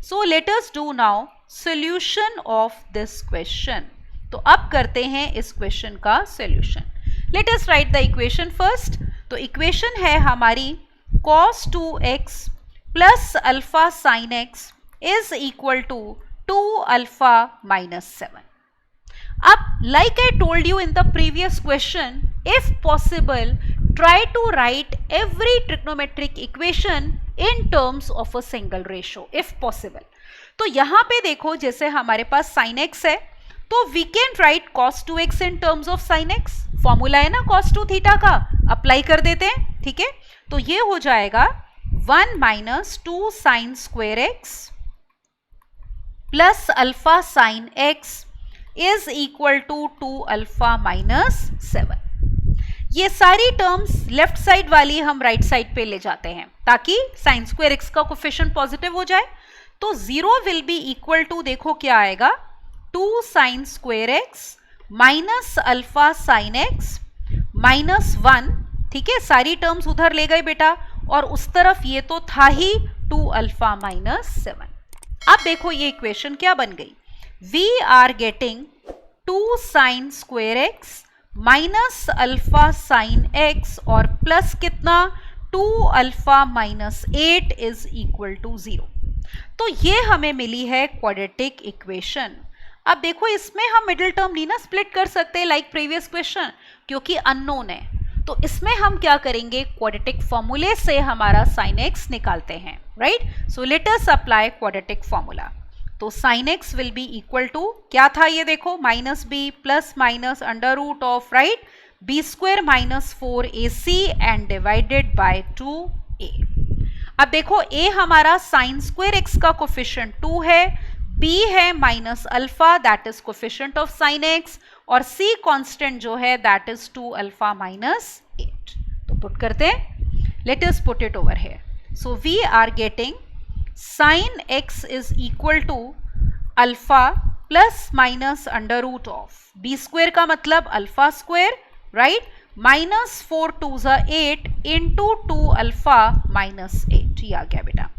So let us do now solution of this question. तो अब करते हैं इस क्वेश्चन का solution. Let us write the equation first. तो इक्वेशन है हमारी cos 2x plus alpha sine x is equal to 2 alpha minus 7. Up, like I told you in the previous question, if possible, try to write every trigonometric equation in terms of a single ratio, if possible. तो यहाँ पे देखो जैसे हमारे पास sin x है, तो we can write cos 2x in terms of sin x. Formula है ना cos 2 थीटा का, अप्लाई कर देते हैं. ठीक है, तो ये हो जाएगा 1 minus 2 sine square x plus alpha sine x is equal to 2 alpha minus 7. ये सारी टर्म्स लेफ्ट साइड वाली हम राइट साइड पे ले जाते हैं ताकि साइन स्क्वायर एक्स का कोफिशिएंट पॉजिटिव हो जाए. तो 0 विल बी इक्वल टू, देखो क्या आएगा, 2 sine square x minus alpha sine x minus 1. ठीक है, सारी टर्म्स उधर ले गए बेटा, और उस तरफ ये तो था ही 2 अल्फा माइनस 7. अब देखो ये इक्वेशन क्या बन गई, we are getting 2 sine square x minus alpha sine x और प्लस कितना 2 alpha minus 8 is equal to 0। तो ये हमें मिली है क्वाड्रेटिक इक्वेशन। अब देखो इसमें हम मिडिल टर्म नहीं ना स्प्लिट कर सकते लाइक प्रीवियस क्वेश्चन, क्योंकि अननोन है। तो इसमें हम क्या करेंगे, क्वाड्रेटिक फॉर्मूले से हमारा साइन एक्स निकालते हैं, right. So let us apply quadratic formula. तो sine x will be equal to क्या था ये देखो, minus b plus minus under root of, right, b square minus 4ac and divided by 2a। अब देखो a हमारा साइन स्क्वायर एक्स का कोफिशिएंट 2 है, b है minus alpha that is coefficient of sine x, और c कांस्टेंट जो है दैट इज 2 अल्फा माइनस 8। तो पुट करते हैं, let us put it over here. So we are getting sine x is equal to alpha plus minus under root of B square का मतलब अल्फा स्क्वायर, राइट, माइनस 4 2 ज़ा 8 इंटू 2 अल्फा माइनस 8, ये आ गया बेटा,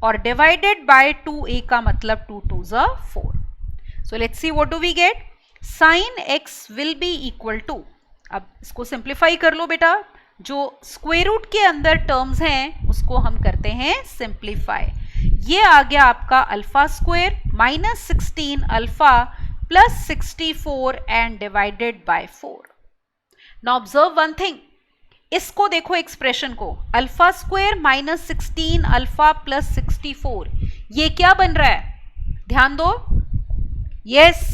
और डिवाइडेड बाय 2a का मतलब 2 2 ज़ा 4। So let's see what do we get, sine x will be equal to, अब इसको सिंप्लीफाई कर लो बेटा, जो स्क्वायर रूट के अंदर टर्म्स हैं उसको हम करते हैं सिंप्लीफाई। ये आ गया आपका alpha square minus 16 alpha plus 64 and divided by 4। Now observe one thing, इसको देखो एक्सप्रेशन को, alpha square minus 16 alpha plus 64, ये क्या बन रहा है, ध्यान दो, यस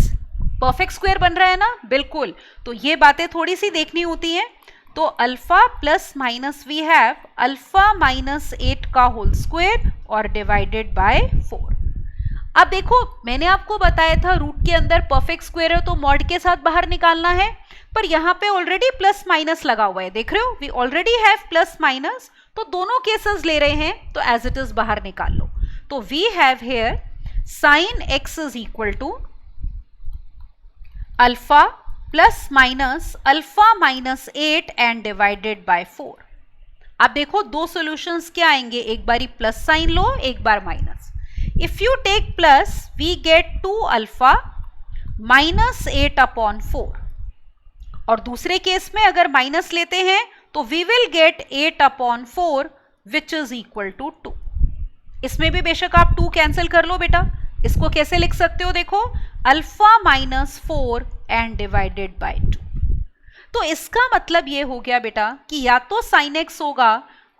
परफेक्ट स्क्वायर बन रहा है ना, बिल्कुल। तो ये बातें थोड़ी सी देखनी होती हैं। तो alpha plus minus we have alpha minus 8 का होल स्क्वायर और डिवाइडेड बाय 4। अब देखो मैंने आपको बताया था रूट के अंदर परफेक्ट स्क्वायर है तो मॉड के साथ बाहर निकालना है, पर यहाँ पे ऑलरेडी प्लस माइनस लगा हुआ है, देख रहे हो, we already have plus minus, तो दोनों केसेस ले रहे हैं तो एज इट इज बाहर निकाल लो। तो we have here sine x is equal to alpha plus minus alpha minus 8 and divided by 4। अब देखो दो सॉल्यूशंस क्या आएंगे, एक बारी प्लस साइन लो, एक बार minus. If you take plus we get 2 alpha minus 8 upon 4, और दूसरे केस में अगर माइनस लेते हैं तो we will get 8 upon 4 which is equal to 2। इसमें भी बेशक आप 2 कैंसिल कर लो बेटा, इसको कैसे लिख सकते हो, देखो alpha minus 4 and divided bye 2। तो इसका मतलब ये हो गया बेटा कि या तो साइन एक्स होगा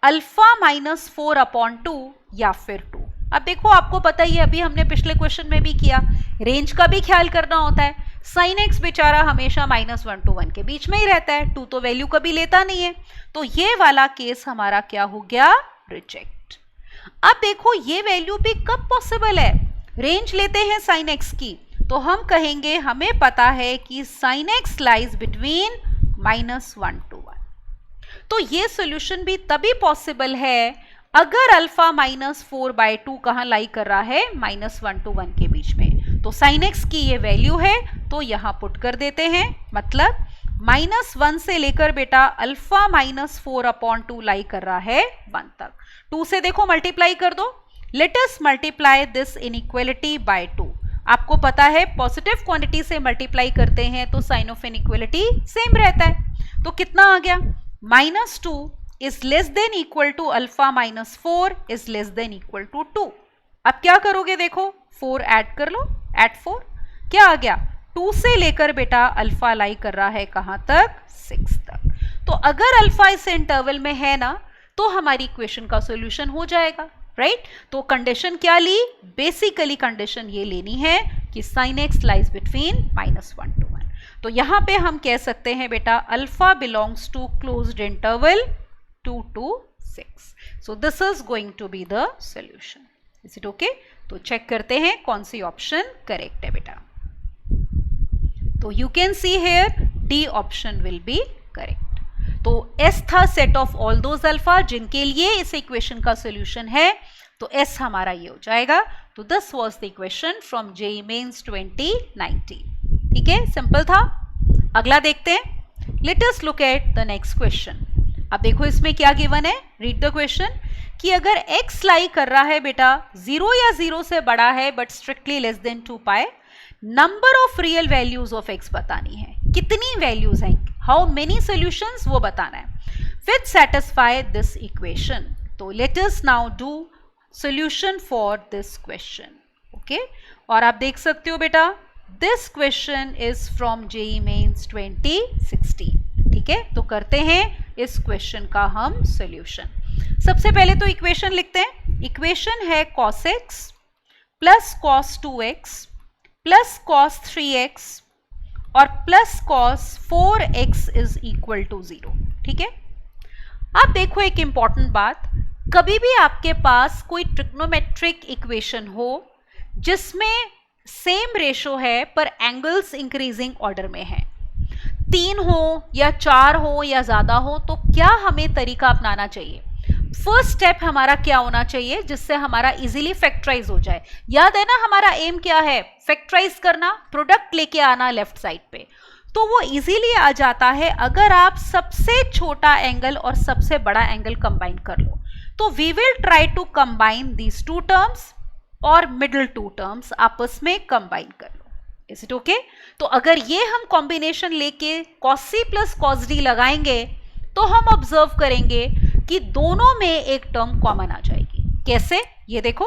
अल्फा माइनस 4 अपॉन 2 या फिर 2। अब देखो आपको पता ही है, अभी हमने पिछले क्वेश्चन में भी किया, रेंज का भी ख्याल करना होता है। साइन एक्स बेचारा हमेशा -1 to 1 के बीच में ही रहता है, 2 तो वैल्यू कभी लेता नहीं है, तो ये वाला केस हमारा क्या हो गया, रिजेक्ट। अब देखो ये वैल्यू भी कब पॉसिबल है, रेंज लेते हैं साइन एक्स की, तो हम कहेंगे हमें पता है कि sine x lies between -1 to 1। तो ये सोल्यूशन भी तभी पॉसिबल है अगर अल्फा -4/2 कहाँ लाई कर रहा है, -1 to 1 के बीच में। तो साइन एक्स की ये वैल्यू है तो यहाँ पुट कर देते हैं, मतलब -1 से लेकर बेटा अल्फा -4/2 लाई कर रहा है 1 तक। 2 से देखो मल्टीप्लाई कर दो, let us multiply this inequality by 2। आपको पता है पॉजिटिव क्वांटिटी से मल्टीप्लाई करते हैं तो साइन ऑफ इनइक्वालिटी सेम रहता है। तो कितना आ गया, -2 is less than equal to alpha -4 is less than equal to 2। अब क्या करोगे, देखो 4 ऐड कर लो, ऐड 4 क्या आ गया, 2 से लेकर बेटा अल्फा लाई कर रहा है कहां तक, 6 तक। तो अगर अल्फा इस इंटरवल में है ना तो हमारी इक्वेशन का सॉल्यूशन हो जाएगा, राइट। तो कंडीशन क्या ली, बेसिकली कंडीशन ये लेनी है कि sine x lies between -1 to 1। तो यहां पे हम कह सकते हैं बेटा alpha belongs to closed interval 2 to 6। So this is going to be the solution. Is it okay? तो चेक करते हैं कौन सी ऑप्शन करेक्ट है बेटा। तो you can see here D option will be correct. तो S था set of all those alpha जिनके लिए इस इक्वेशन का सॉल्यूशन है, तो S हमारा ये हो जाएगा। तो this was the equation from JEE mains 2019। ठीक है, सिंपल था। अगला देखते हैं, let us look at the next question. अब देखो इसमें क्या गिवन है, रीड द क्वेश्चन, कि अगर x लाई कर रहा है बेटा 0 या 0 से बड़ा है but strictly less than 2 pi, number of real values of x बतानी है। कितनी वैल्यूज हैं, हाउ मेनी सॉल्यूशंस वो बताना है विच सेटिस्फाई दिस इक्वेशन. तो let us now do solution for this question. Okay, और आप देख सकते हो बेटा this question is from JEE Mains 2016. ठीक है, तो करते हैं इस क्वेश्चन का हम सॉल्यूशन. सबसे पहले तो इक्वेशन लिखते हैं. इक्वेशन है cos x plus cos 2x plus cos 3x और plus cos 4x is equal to 0. ठीक है, अब देखो एक इंपॉर्टेंट बात, कभी भी आपके पास कोई ट्रिग्नोमेट्रिक इक्वेशन हो जिसमें सेम रेशो है पर एंगल्स इंक्रीजिंग ऑर्डर में है, 3 हो या 4 हो या ज्यादा हो, तो क्या हमें तरीका अपनाना चाहिए? फर्स्ट स्टेप हमारा क्या होना चाहिए जिससे हमारा इजीली फैक्टराइज हो जाए? याद है ना हमारा एम क्या है? फैक्टराइज करना, प्रोडक्ट लेके आना लेफ्ट साइड पे. तो वो इजीली आ जाता है अगर आप सबसे छोटा एंगल और सबसे बड़ा एंगल कंबाइन कर लो. तो we will try to combine these two terms और मिडिल टू टर्म्स आपस में कंबाइन कर लो. Is it okay? तो अगर ये हम कॉम्बिनेशन लेके cos c plus cos d लगाएंगे तो हम ऑब्जर्व करेंगे कि दोनों में एक टर्म कॉमन आ जाएगी. कैसे? ये देखो,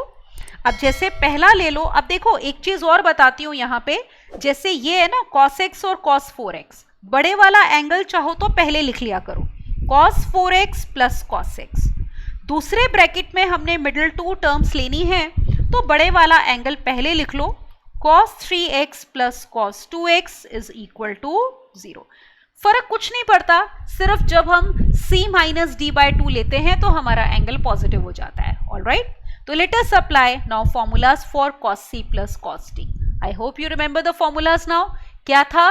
अब जैसे पहला ले लो. अब देखो एक चीज और बताती हूं यहां पे, जैसे ये है ना cos x और cos 4x, बड़े वाला एंगल चाहो तो पहले लिख लिया करो cos 4x plus cos x. दूसरे ब्रैकेट में हमने मिडिल टू टर्म्स लेनी है तो बड़े वाला एंगल पहले लिख लो cos 3x plus cos 2x is equal to 0. फर्क कुछ नहीं पड़ता, सिर्फ जब हम c माइनस डी बाई 2 लेते हैं तो हमारा एंगल पॉजिटिव हो जाता है. ऑलराइट, तो let us apply now formulas for cos c plus cos d. I hope you remember the formulas now. क्या था?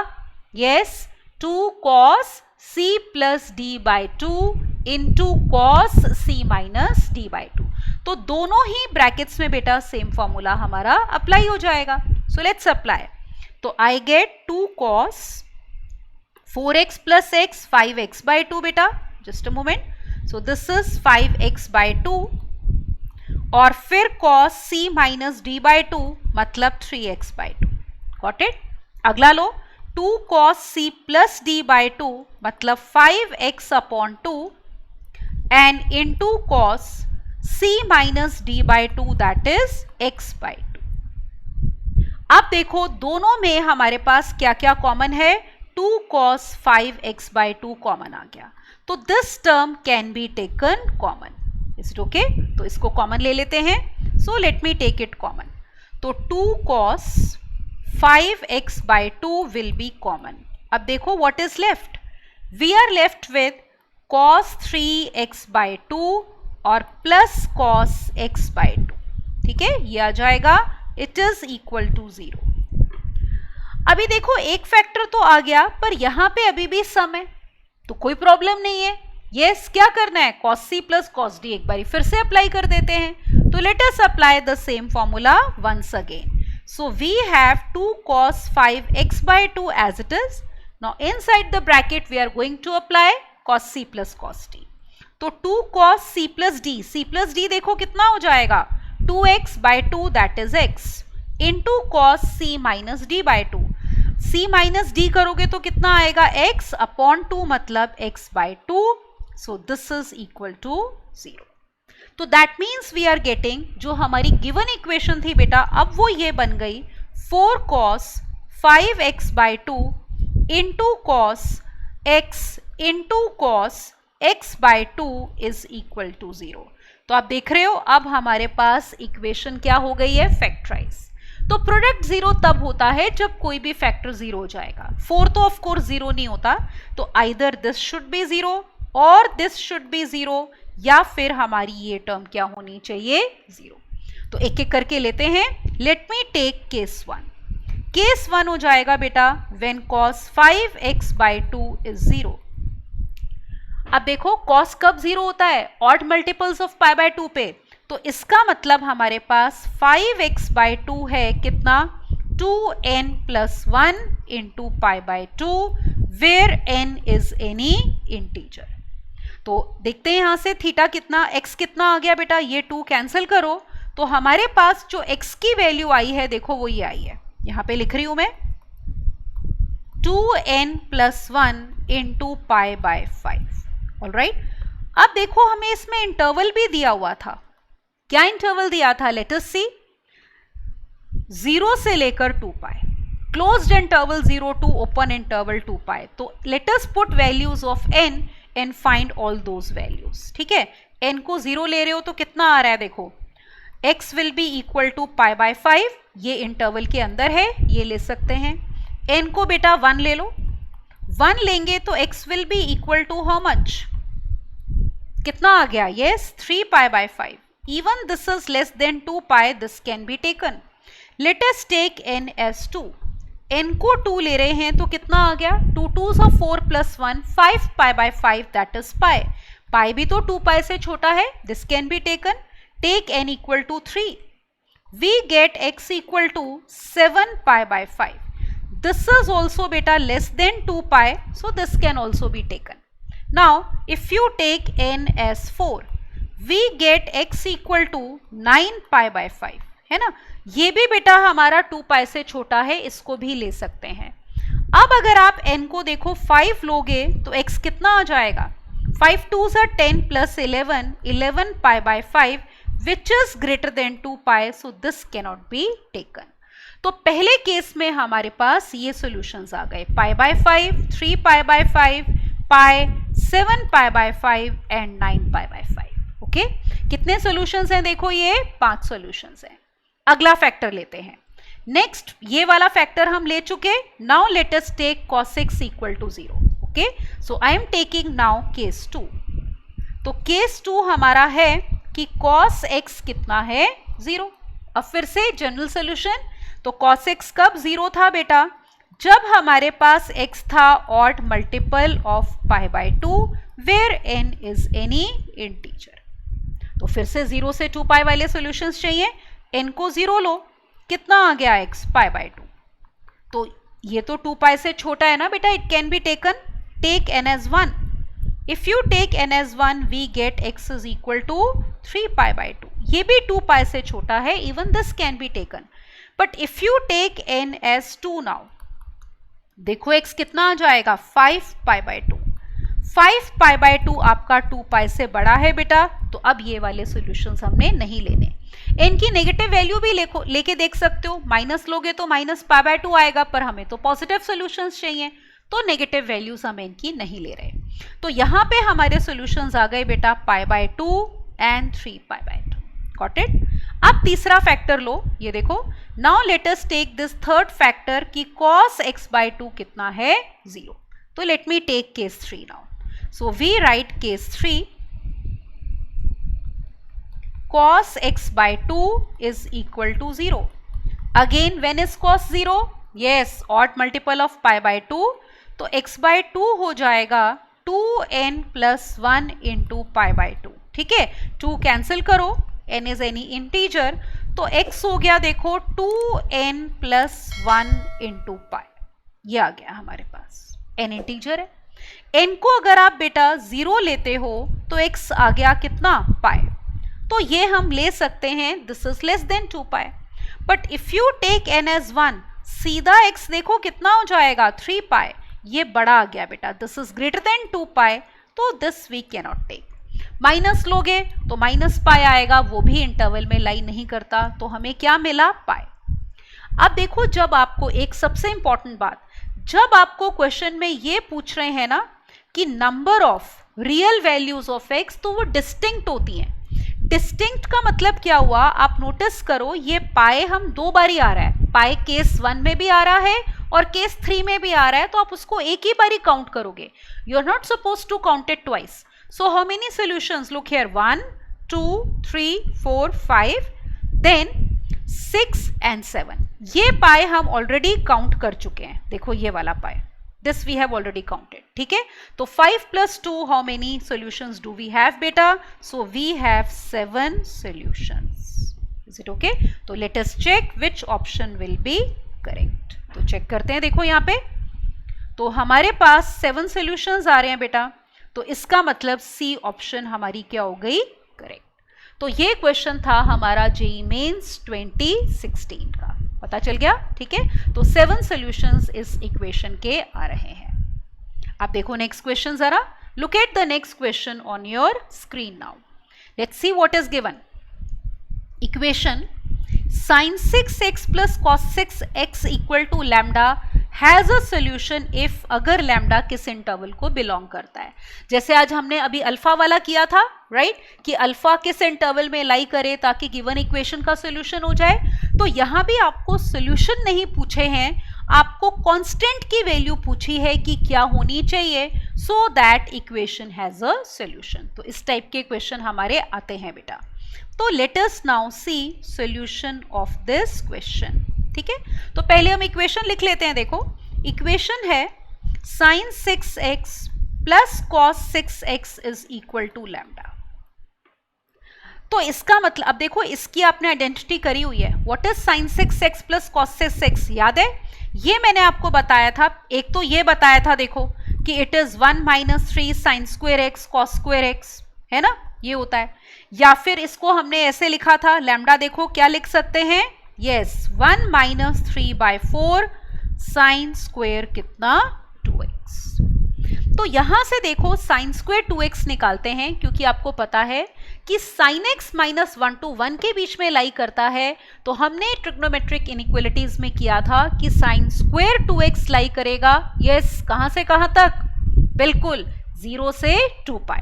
Yes, 2 cos c plus d by 2 into cos c minus d by 2. तो दोनों ही ब्रैकेट्स में बेटा सेम फॉर्मूला हमारा अप्लाई हो जाएगा. So let's apply. तो I get 2 cos 4x plus x 5x by 2 बेटा. Just a moment. So this is 5x by 2 और फिर cos c minus d by 2 मतलब 3x by 2. Got it? अगला लो 2 cos c plus d by 2 मतलब 5x upon 2 and into cos c minus d by 2 that is x by 2. अब देखो दोनों में हमारे पास क्या क्या कॉमन है? 2 cos 5x by 2 कॉमन आ गया. तो this term can be taken common. Is it okay? तो इसको कॉमन ले लेते हैं. So let me take it common. तो 2 cos 5x by 2 will be common. अब देखो what is left? We are left with cos 3x by 2 और प्लस cos x by 2. ठीक है, ये आ जाएगा. It is equal to 0. अभी देखो एक फैक्टर तो आ गया पर यहां पे अभी भी सम है तो कोई प्रॉब्लम नहीं है. यस, क्या करना है? cos c plus cos d एक बारी फिर से अप्लाई कर देते हैं. तो let us apply the same formula once again. So we have 2 cos 5x by 2 as it is. Now inside the bracket we are going to apply cos c plus cos d. तो 2 cos c plus d देखो कितना हो जाएगा? 2x by 2 that is x into cos c minus d by 2. c minus D करोगे तो कितना आएगा? x अपॉन 2 मतलब x by 2. So this is equal to 0. तो that means we are getting जो हमारी गिवन इक्वेशन थी बेटा, अब वो ये बन गई 4 cos 5x by 2 into cos x into cos x by 2 is equal to 0. तो आप देख रहे हो अब हमारे पास इक्वेशन क्या हो गई है? फैक्टराइज. तो प्रोडक्ट 0 तब होता है जब कोई भी फैक्टर 0 हो जाएगा. 4 तो ऑफ कोर्स 0 नहीं होता. तो आइदर दिस शुड बी 0 और दिस शुड बी 0 या फिर हमारी ये टर्म क्या होनी चाहिए? 0. तो एक एक करके लेते हैं. Let me take case 1. Case 1 हो जाएगा बेटा when cos 5x by 2 is 0. अब देखो cos कब 0 होता है? Odd multiples of pi by 2 पे. तो इसका मतलब हमारे पास 5x बाई 2 है कितना? 2n plus 1 into pi by 2 where n is any integer. तो देखते हैं यहां से थीटा कितना, x कितना आ गया बेटा? ये 2 कैंसिल करो तो हमारे पास जो x की वैल्यू आई है देखो वो ये आई है. यहां पे लिख रही हूं मैं 2n plus 1 into pi by 5। Alright, अब देखो हमें इसमें इंटरवल भी दिया हुआ था। क्या इंटरवल दिया था? लेट अस सी, 0 से लेकर 2 pi, closed interval 0 to open interval 2 pi. तो let us put values of n and find all those values. ठीक है, n को 0 ले रहे हो तो कितना आ रहा है? देखो x will be equal to pi by 5, ये इंटरवल के अंदर है, ये ले सकते हैं। n को बेटा 1 ले लो, 1 लेंगे तो x will be equal to how much? कितना आ गया? Yes, 3 pi by 5। Even this is less than 2 pi, this can be taken. Let us take n as 2, n को 2 ले रहे हैं तो कितना आ गया? 2 2s are 4 plus 1, 5 pi by 5, that is pi. Pi भी तो 2 पाई से छोटा है, this can be taken. Take n equal to 3, we get x equal to 7 pi by 5। This is also बेटा less than 2 pi, so this can also be taken. Now if you take n as 4, we get x equal to 9 pi by 5, है ना? ये भी बेटा हमारा 2 पाई से छोटा है, इसको भी ले सकते हैं। अब अगर आप n को देखो 5 लोगे तो x कितना आ जाएगा? 5 2s are 10 plus 11, 11 pi by 5, which is greater than 2 pi, so this cannot be taken. तो पहले केस में हमारे पास ये सॉल्यूशंस आ गए, pi by 5, 3 pi by 5, pi, 7 pi by 5 and 9 pi by 5. Okay, कितने सॉल्यूशंस हैं? देखो ये 5 सॉल्यूशंस हैं। अगला फैक्टर लेते हैं। नेक्स्ट, ये वाला फैक्टर हम ले चुके। Now let us take cos x equal to 0। Okay, so I am taking now case 2। तो केस 2 हमारा है कि cos x कितना है? 0। अब फिर से जनरल सोल्यूशन, तो cos x कब 0 था बेटा? जब हमारे पास x था odd multiple of pi by 2 where n is any integer. तो फिर से 0 से 2 पाई वाले सॉल्यूशंस चाहिए। n को 0 लो, कितना आ गया x? Pi by 2। तो ये तो 2 पाई से छोटा है ना बेटा, it can be taken. Take n as 1, if you take n as 1 we get x is equal to 3 pi by 2। ये भी 2 पाई से छोटा है, even this can be taken. But if you take n as 2 now, देखो x कितना आ जाएगा? 5 पाई बाय 2। 5 पाई बाय 2 आपका 2 पाई से बड़ा है बेटा, तो अब ये वाले सॉल्यूशंस हमने नहीं लेने। n की नेगेटिव वैल्यू भी लेके देख सकते हो, माइनस लोगे तो माइनस पाई बाय 2 आएगा, पर हमें तो पॉजिटिव सॉल्यूशंस चाहिए, तो नेगेटिव वैल्यूज हम n की नहीं ले रहे। तो यहाँ पे हमारे सॉल्यूशंस आ गए बेटा pi by 2 and 3 pi by 2। Got it? अब तीसरा फैक्टर लो, ये देखो। Now let us take this third factor कि cos x बाय 2 कितना है? 0। तो let me take case 3 now. So we write case 3, cos x by 2 is equal to 0. Again, when is cos 0? Yes, odd multiple of pi by 2. तो x by 2 हो जाएगा 2n plus 1 into pi by 2. ठीक है, 2 कैंसिल करो, n is any integer, तो x हो गया देखो 2n plus 1 into pi। ये आ गया हमारे पास, n इंटीजर है। n को अगर आप बेटा 0 लेते हो तो x आ गया कितना? पाई। तो ये हम ले सकते हैं, this is less than 2 pi. But if you take n as 1, सीधा x देखो कितना हो जाएगा? 3 पाई। ये बड़ा आ गया बेटा, this is greater than 2 pi, तो this we can not take. Minus लोगे तो माइनस पाई आएगा, वो भी इंटरवल में लाई नहीं करता, तो हमें क्या मिला? पाई। अब देखो, जब आपको एक सबसे इंपॉर्टेंट बात, जब आपको क्वेश्चन में ये पूछ रहे हैं ना कि number of real values of x, तो वो डिस्टिंक्ट होती हैं। डिस्टिंक्ट का मतलब क्या हुआ? आप नोटिस करो, ये पाए हम 2 बारी आ रहा है, पाए केस 1 में भी आ रहा है और केस 3 में भी आ रहा है, तो आप उसको एक ही बारी काउंट करोगे। You are not suppose to count it twice. So how many solutions? Look here, 1 2 3 4 5, then 6 and 7। ये पाए हम ऑलरेडी काउंट कर चुके हैं, देखो ये वाला पाए, this we have already counted। ठीक है, तो 5 plus 2, how many solutions do we have beta? So we have 7 solutions। is it okay? तो let us check which option will be correct। तो चेक करते हैं, देखो यहाँ पे तो हमारे पास 7 solutions आ रहे हैं बेटा, तो इसका मतलब C ऑप्शन हमारी क्या हो गई? करेक्ट। तो ये क्वेश्चन था हमारा जेईई मेंस 2016 का, पता चल गया। ठीक है, तो 7 सॉल्यूशंस इस इक्वेशन के आ रहे हैं। अब देखो नेक्स्ट क्वेश्चन जरा, look at the next question on your screen now. Let's see what is given. Equation sin 6x plus cos 6x equal to lambda has a solution if अगर लैम्डा किस इंटरवल को बिलोंग करता है. जैसे आज हमने अभी अल्फा वाला किया था, राइट, कि अल्फा किस इंटरवल में लाई करे ताकि गिवन इक्वेशन का सोल्यूशन हो जाए. तो यहां भी आपको सोल्यूशन नहीं पूछे हैं, आपको कांस्टेंट की वैल्यू पूछी है कि क्या होनी चाहिए so that equation has a solution. तो इस टाइप के क्वेश्चन हमारे आते हैं बेटा. तो let us now see solution of this question. ठीक है, तो पहले हम इक्वेशन लिख लेते हैं. देखो इक्वेशन है sin 6x plus cos 6x is equal to lambda. तो इसका मतलब अब देखो इसकी आपने आइडेंटिटी करी हुई है. What is sin 6x plus cos 6x, याद है ये मैंने आपको बताया था. एक तो ये बताया था देखो कि it is 1 minus 3 sin square x cos square x, है ना, ये होता है. या फिर इसको हमने ऐसे लिखा था लैम्डा, देखो क्या लिख सकते हैं, यस 1 माइनस 3/4 साइन स्क्वायर कितना 2x. तो यहां से देखो साइन स्क्वायर 2x निकालते हैं क्योंकि आपको पता है कि साइन x माइनस 1 to 1 के बीच में लाई करता है. तो हमने ट्रिग्नोमेट्रिक इनइक्वालिटीज में किया था कि साइन स्क्वायर 2x लाई करेगा, यस, कहां से कहां तक, बिल्कुल 0 से 2 पाई.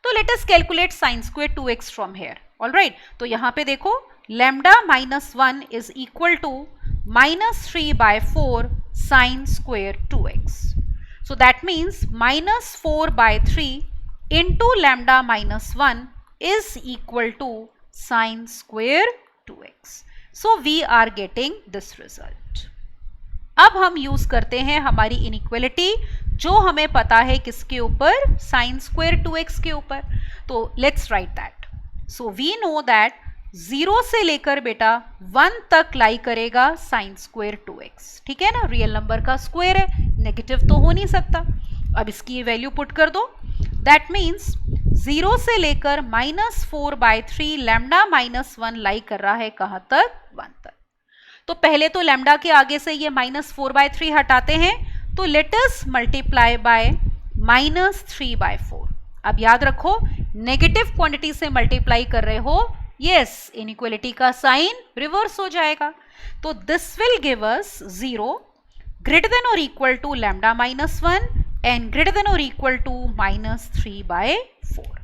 तो let us calculate sine square 2x from here. Alright, तो यहां पे देखो lambda minus 1 is equal to minus 3/4 sine square 2x. So that means minus 4/3 into lambda minus 1 is equal to sine square 2x. So we are getting this result. अब हम यूज करते हैं हमारी इनइक्वालिटी जो हमें पता है किसके ऊपर, साइन स्क्वायर 2x के ऊपर. तो let's write that. So we know that 0 से लेकर बेटा 1 तक लाई करेगा साइन स्क्वायर 2x. ठीक है ना, रियल नंबर का स्क्वायर है, नेगेटिव तो हो नहीं सकता. अब इसकी वैल्यू पुट कर दो. दैट मीन्स 0 से लेकर माइनस 4/3 लैम्डा माइनस 1 लाई कर रहा है कहां तक, 1 तक. तो पहले तो लैम्डा के आगे से ये माइनस 4/3 हटाते हैं. तो let us multiply by minus 3/4. अब याद रखो नेगेटिव क्वांटिटी से मल्टीप्लाई कर रहे हो, यस, इनइक्वालिटी का साइन रिवर्स हो जाएगा. तो this will give us 0 greater than और equal to lambda minus 1 and greater than और इक्वल टू माइनस 3/4.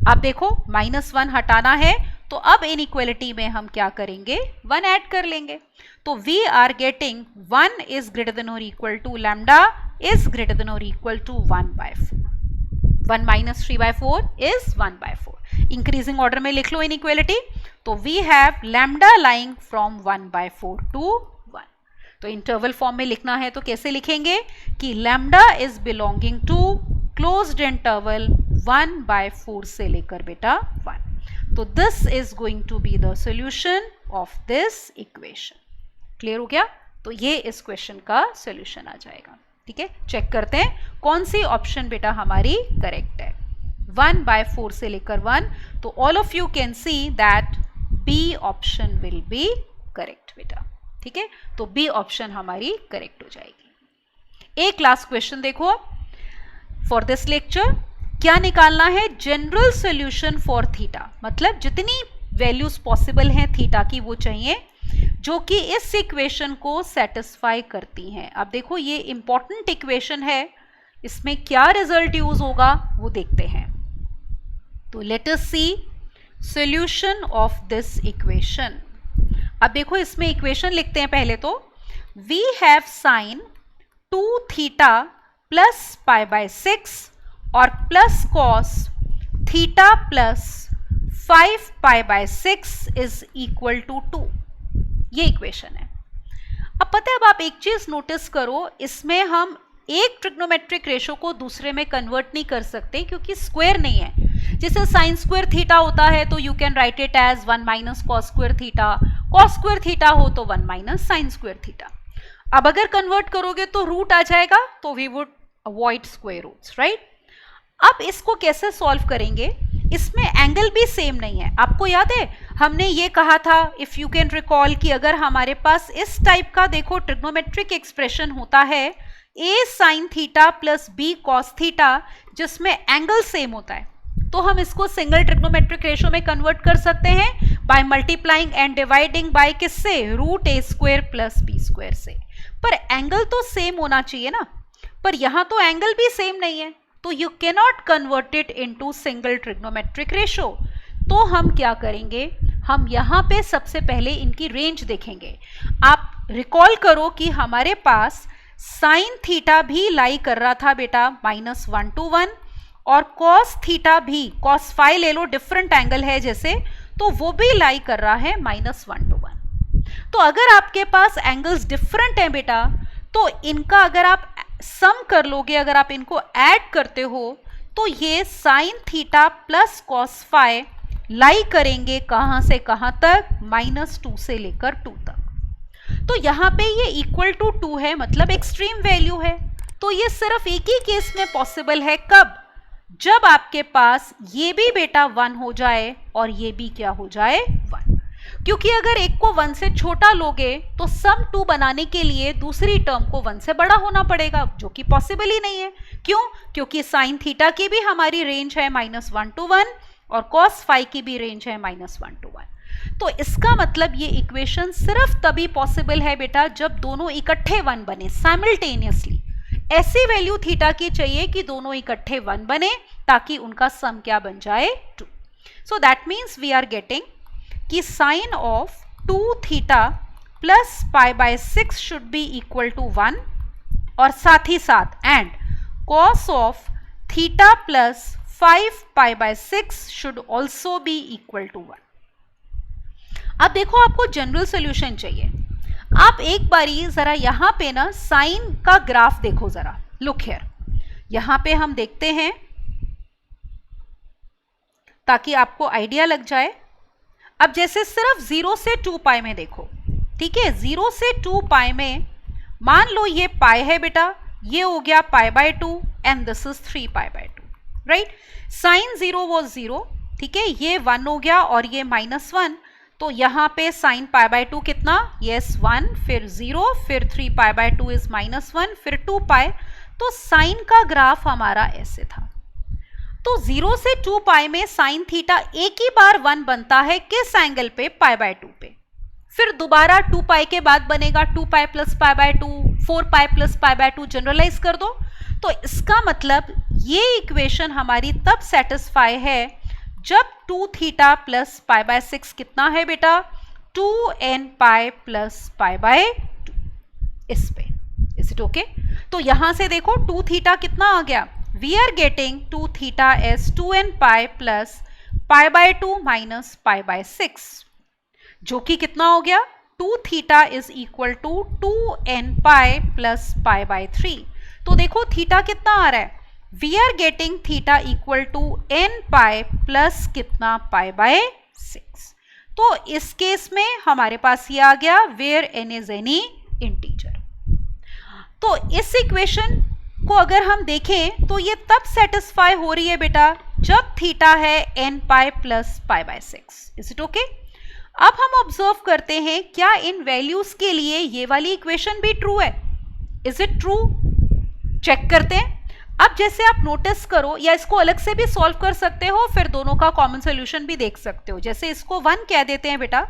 अब देखो माइनस 1 हटाना है तो अब इनइक्वालिटी में हम क्या करेंगे, 1 ऐड कर लेंगे. तो we are getting 1 is greater than और equal to lambda is greater than और equal to 1/4. 1 minus 3/4 is 1/4. Increasing order में लिख लो इनइक्वालिटी. तो we have lambda lying from 1/4 to 1. तो इंटरवल फॉर्म में लिखना है तो कैसे लिखेंगे कि lambda is belonging to closed interval 1/4 से लेकर बेटा 1. तो this is going to be the solution of this equation. Clear हो गया. तो ये इस क्वेश्चन का सॉल्यूशन आ जाएगा. ठीक है, चेक करते हैं कौन सी ऑप्शन बेटा हमारी करेक्ट है. 1/4 से लेकर 1. तो all of you can see that B option will be correct बेटा. ठीक है, तो बी ऑप्शन हमारी करेक्ट हो जाएगी. एक लास्ट क्वेश्चन देखो फॉर दिस लेक्चर. क्या निकालना है, जनरल सॉल्यूशन फॉर थीटा, मतलब जितनी वैल्यूज पॉसिबल हैं थीटा की वो चाहिए जो कि इस इक्वेशन को सेटिस्फाई करती हैं. अब देखो ये इंपॉर्टेंट इक्वेशन है, इसमें क्या रिजल्ट यूज होगा वो देखते हैं. तो let us see solution of this equation. अब देखो इसमें इक्वेशन लिखते हैं पहले. तो we have sine 2 theta plus π/6 और plus cos theta plus 5 π/6 is equal to 2. ये इक्वेशन है. अब पता है, अब आप एक चीज नोटिस करो, इसमें हम एक ट्रिग्नोमेट्रिक रेशो को दूसरे में कन्वर्ट नहीं कर सकते क्योंकि स्क्वायर नहीं है. जैसे साइन स्क्वायर थीटा होता है तो you can write it as 1 minus cos square theta. Cos square theta हो तो 1 माइनस साइन स्क्वायर थीटा. अब अगर कन्वर्ट करोगे तो रूट आ जाएगा, तो we would avoid square roots, right. अब इसको कैसे सॉल्व करेंगे, इसमें एंगल भी सेम नहीं है. आपको याद है हमने ये कहा था, इफ यू कैन रिकॉल, कि अगर हमारे पास इस टाइप का देखो ट्रिग्नोमेट्रिक एक्सप्रेशन होता है a sin theta plus b cos theta जिसमें एंगल सेम होता है, तो हम इसको सिंगल ट्रिग्नोमेट्रिक रेशियो में कन्वर्ट कर सकते हैं by multiplying and dividing by किससे, root a square plus b square से। पर एंगल तो सेम होना चाहिए ना, पर यहां तो एंगल भी सेम नहीं है, तो you can not convert it into single trigonometric ratio. तो हम क्या करेंगे, हम यहाँ पे सबसे पहले इनकी रेंज देखेंगे। आप रिकॉल करो कि हमारे पास साइन थीटा भी लाई कर रहा था बेटा -1 to 1, और कॉस थीटा भी, कॉस फाई ले लो, डिफरेंट एंगल है जैसे, तो वो भी लाई कर रहा है -1 to 1। तो अगर आपके पास एंगल्स डिफरेंट हैं बेटा, तो इनका अगर आप सम कर लोगे, अगर आप इनको ऐड करते हो, तो ये sine theta plus cos phi lie करेंगे कहां से कहां तक, -2 से लेकर 2 तक। तो यहां पे ये इक्वल टू 2 है, मतलब एक्सट्रीम वैल्यू है। तो ये सिर्फ एक ही केस में पॉसिबल है, कब, जब आपके पास ये भी बेटा 1 हो जाए और ये भी क्या हो जाए, 1। क्योंकि अगर एक को 1 से छोटा लोगे तो सम 2 बनाने के लिए दूसरी टर्म को 1 से बड़ा होना पड़ेगा, जो कि पॉसिबल ही नहीं है। क्यों, क्योंकि साइन थीटा की भी हमारी रेंज है -1 to 1 और कॉस फाई की भी रेंज है -1 to 1। तो इसका मतलब ये इक्वेशन सिर्फ तभी पॉसिबल है बेटा जब दोनों इकट्ठे 1 बने साइमल्टेनियसली। ऐसी वैल्यू थीटा की चाहिए कि दोनों इकट्ठे 1 बने, ताकि उनका सम क्या बन जाए, 2। So that means we are getting कि sine of 2 theta plus π/6 should be equal to 1, और साथ ही साथ and cos of theta plus 5 π/6 should also be equal to 1। अब देखो, आपको जनरल सोल्यूशन चाहिए। आप एक बारी जरा यहां पे ना साइन का ग्राफ देखो जरा, लुक हियर, यहां पे हम देखते हैं ताकि आपको आइडिया लग जाए। अब जैसे सिर्फ 0 से 2 पाई में देखो, ठीक है, 0 से 2 पाई में मान लो ये पाई है बेटा, ये हो गया π/2 and this is 3π/2, right. Sine 0 was 0, ठीक है, ये 1 हो गया और ये -1, तो यहाँ पे साइन π/2 कितना, यस 1, फिर 0, फिर 3π/2 इज -1, फिर 2 पाई। तो साइन का ग्राफ हमारा ऐसे था। तो 0 से 2 पाई में साइन थीटा एक ही बार 1 बनता है, किस एंगल पे, π/2 पे। फिर दोबारा 2 पाई के बाद बनेगा 2 pi plus π/2, 4 pi plus π/2, generalize कर दो। तो इसका मतलब ये इक्वेशन हमारी तब सेटिस्फाई है जब 2 थीटा प्लस π/6 कितना है बेटा, 2n पाई प्लस π/2, इस पे। Is it okay? तो यहां से देखो 2 थीटा कितना आ गया, we are getting 2 theta as 2n pi plus π/2 minus π/6, जो कि कितना हो गया, 2 theta is equal to 2n pi plus π/3। तो देखो थीटा कितना आ रहा है, we are getting theta equal to n pi plus कितना, π/6। तो इस केस में हमारे पास ये आ गया where n is any integer. तो इस इक्वेशन को अगर हम देखें तो ये तब सेटिस्फाई हो रही है बेटा जब थीटा है n pi plus π/6। Is it okay? अब हम ऑब्जर्व करते हैं क्या इन वैल्यूज के लिए ये वाली इक्वेशन भी ट्रू है। Is it true? चेक करते हैं। अब जैसे आप नोटिस करो, या इसको अलग से भी सॉल्व कर सकते हो, फिर दोनों का कॉमन सोल्यूशन भी देख सकते हो। जैसे इसको 1 कह देते हैं बेटा।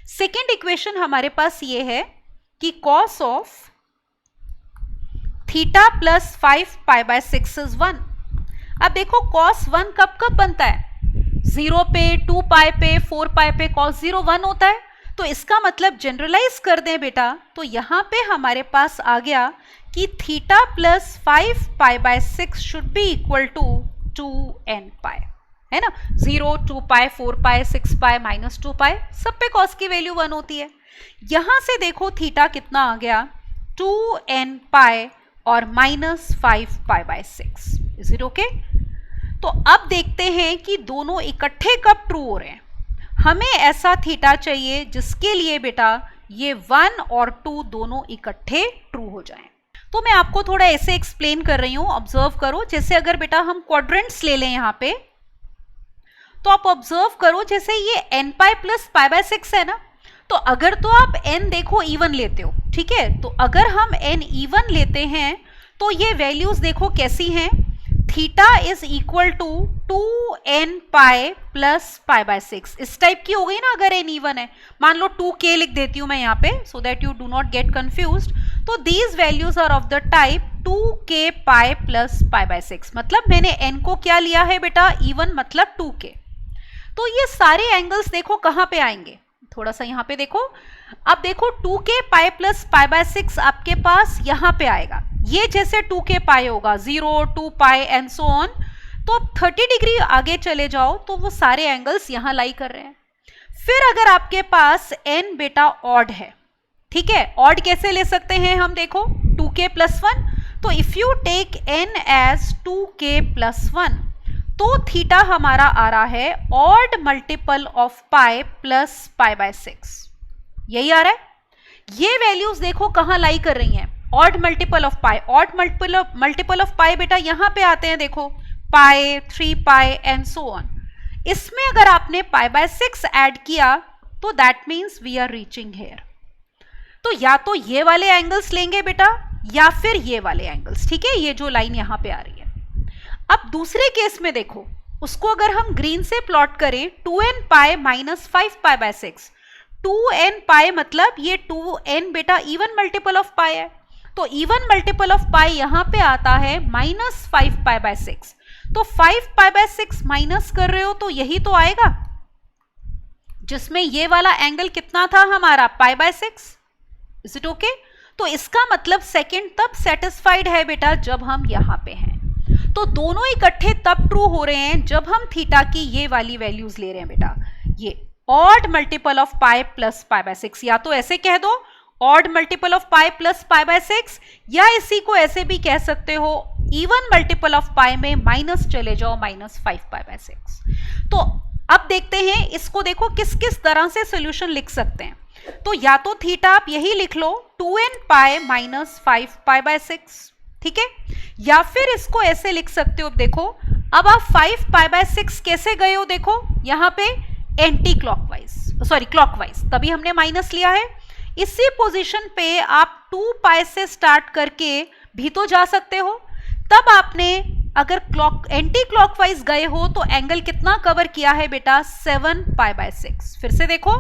सेकेंड इक्वेशन हमारे पास ये है कि cos of theta plus 5 π/6 is 1। अब देखो कॉस 1 कब कब बनता है, 0 पे, 2 पाई पे, 4 पाई पे कॉस 0 1 होता है। तो इसका मतलब जनरलाइज कर दें बेटा, तो यहां पे हमारे पास आ गया कि theta plus 5 π/6 should be equal to 2n pi, है ना। 0, 2 पाई, 4 पाई, 6 पाई, माइनस 2 पाई, सब पे कॉस की वैल्यू 1 होती है। यहां से देखो थीटा कितना आ गया, 2n पाई और माइनस 5 π/6। Is it okay? तो अब देखते हैं कि दोनों इकट्ठे कब ट्रू हो रहे हैं। हमें ऐसा थीटा चाहिए जिसके लिए बेटा ये 1 और 2 दोनों इकट्ठे ट्रू हो जाएं। तो मैं आपको थोड़ा ऐसे एक्सप्लेन कर रही हूं, ऑब्जर्व करो। जैसे अगर बेटा हम क्वाड्रेंट्स ले लें यहां पे, तो आप ऑब्जर्व करो, जैसे ये n पाई प्लस π/6 है ना, तो अगर तो आप n देखो इवन लेते हो, ठीक है, तो अगर हम n इवन लेते हैं तो ये वैल्यूज देखो कैसी हैं, theta is equal to 2n pi plus pi by 6, इस टाइप की हो गई ना अगर n इवन है। मान लो 2k लिख देती हूं मैं यहाँ पे so that you do not get confused. तो these values are of the type 2k pi plus pi by 6, मतलब मैंने n को क्या लिया है बेटा, इवन मतलब 2k। तो ये सारे एंगल्स देखो कहाँ पे आएंगे, थोड़ा सा यहाँ पे देखो। अब देखो 2k pi plus pi by 6 आपके पास यहाँ पे आएगा, ये जैसे 2k पाई होगा 0 2 पाई एंड सो ऑन। तो 30 डिग्री आगे चले जाओ तो वो सारे एंगल्स यहाँ लाई कर रहे हैं। फिर अगर आपके पास n बेटा ऑड है, ठीक है, ऑड कैसे ले सकते हैं हम, देखो 2k प्लस 1, तो if you take n as 2k plus 1 तो थीटा हमारा आ रहा है odd multiple of pi plus pi by 6, यही आ रहा है। ये वैल्यूज देखो कहां लाई कर रही हैं, odd multiple of pi, odd multiple of pi बेटा यहां पे आते हैं, देखो पाई 3 पाई एंड सो ऑन। इसमें अगर आपने पाई बाय 6 ऐड किया तो that means we are reaching here. तो या तो ये वाले एंगल्स लेंगे बेटा या फिर ये वाले एंगल्स, ठीक है, ये जो लाइन यहां पे आ रही है। अब दूसरे केस में देखो, उसको अगर हम ग्रीन से प्लॉट करें, 2n pi minus 5 pi by 6, 2n पाई मतलब ये 2n बेटा इवन मल्टीपल ऑफ पाई है, तो इवन मल्टीपल ऑफ पाई यहां पे आता है माइनस 5 पाई बाय 6। तो 5 पाई बाय 6 माइनस कर रहे हो तो यही तो आएगा, जिसमें ये वाला एंगल कितना था हमारा, पाई बाय 6। Is it okay? तो इसका मतलब सेकंड तब सेटिस्फाइड है बेटा जब हम यहां पे हैं। तो दोनों इकट्ठे तब ट्रू हो रहे हैं जब हम थीटा की ये वाली वैल्यूज ले रहे हैं बेटा, ये odd multiple of pi plus pi by 6, या तो ऐसे कह दो odd multiple of pi plus pi by 6, या इसी को ऐसे भी कह सकते हो इवन मल्टीपल ऑफ पाई में माइनस चले जाओ माइनस 5 पाई बाय 6। तो अब देखते हैं इसको, देखो किस किस तरह से सोल्यूशन लिख सकते हैं। तो या तो थीटा आप यही लिख लो 2n pi minus 5 pi by 6, ठीक है, या फिर इसको ऐसे लिख सकते हो। देखो अब आप 5 पाई बाय 6 कैसे गए हो, देखो यहाँ पे एंटी क्लॉकवाइज, सॉरी क्लॉकवाइज, तभी हमने माइनस लिया है। इसी पोजीशन पे आप 2 पाई से स्टार्ट करके भी तो जा सकते हो। तब आपने अगर एंटी क्लॉकवाइज गए हो तो एंगल कितना कवर किया है बेटा, 7 पाई बाय 6। फिर से देखो,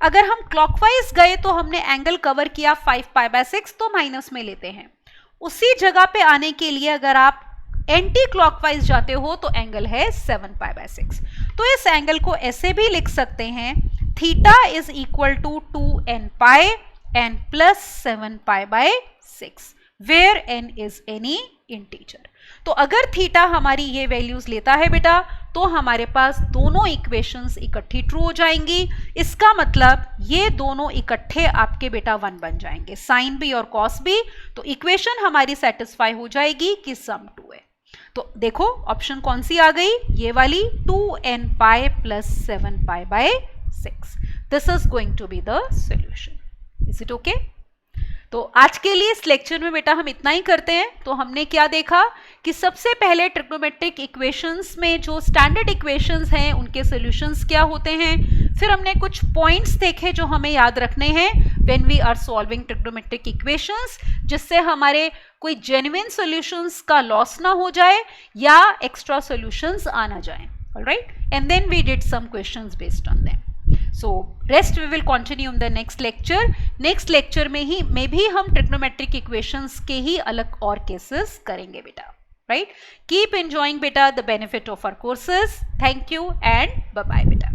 अगर हम क्लॉकवाइज गए तो हमने एंगल कवर किया 5 पाई बाय 6, तो माइनस में लेते हैं। उसी जगह पे आने के लिए अगर आप एंटी क्लॉकवाइज जाते हो तो एंगल है 7 पाई बाय 6। तो इस एंगल को ऐसे भी लिख सकते हैं, theta is equal to 2n pi and plus 7 pi by 6, where n is any integer. तो अगर थीटा हमारी ये वैल्यूज लेता है बेटा तो हमारे पास दोनों इक्वेशंस इकट्ठी ट्रू हो जाएंगी। इसका मतलब ये दोनों इकट्ठे आपके बेटा 1 बन जाएंगे, साइन भी और कॉस भी। तो इक्वेशन हमारी सेटिस्फाई हो जाएगी कि सम 2 है। तो देखो ऑप्शन कौन सी आ गई, ये वाली 2n pi plus 7 pi by 6। This is going to be the solution. Is it okay? तो आज के लिए इस लेक्चर में बेटा हम इतना ही करते हैं। तो हमने क्या देखा कि सबसे पहले ट्रिग्नोमेट्रिक इक्वेशंस में जो स्टैंडर्ड इक्वेशंस हैं उनके सॉल्यूशंस क्या होते हैं। फिर हमने कुछ पॉइंट्स देखे जो हमें याद रखने हैं when we are solving trigonometric equations, जिससे हमारे कोई जेन्युइन सॉल्यूशंस का लॉस ना हो जाए या एक्स्ट्रा सॉल्यूशंस आ ना जाए। Alright, and then we did some questions based on them. So rest we will continue in the next lecture. Next lecture में भी हम trigonometric equations के ही अलग और cases करेंगे बेटा. Right? Keep enjoying बेटा the benefit of our courses. Thank you and bye bye बेटा.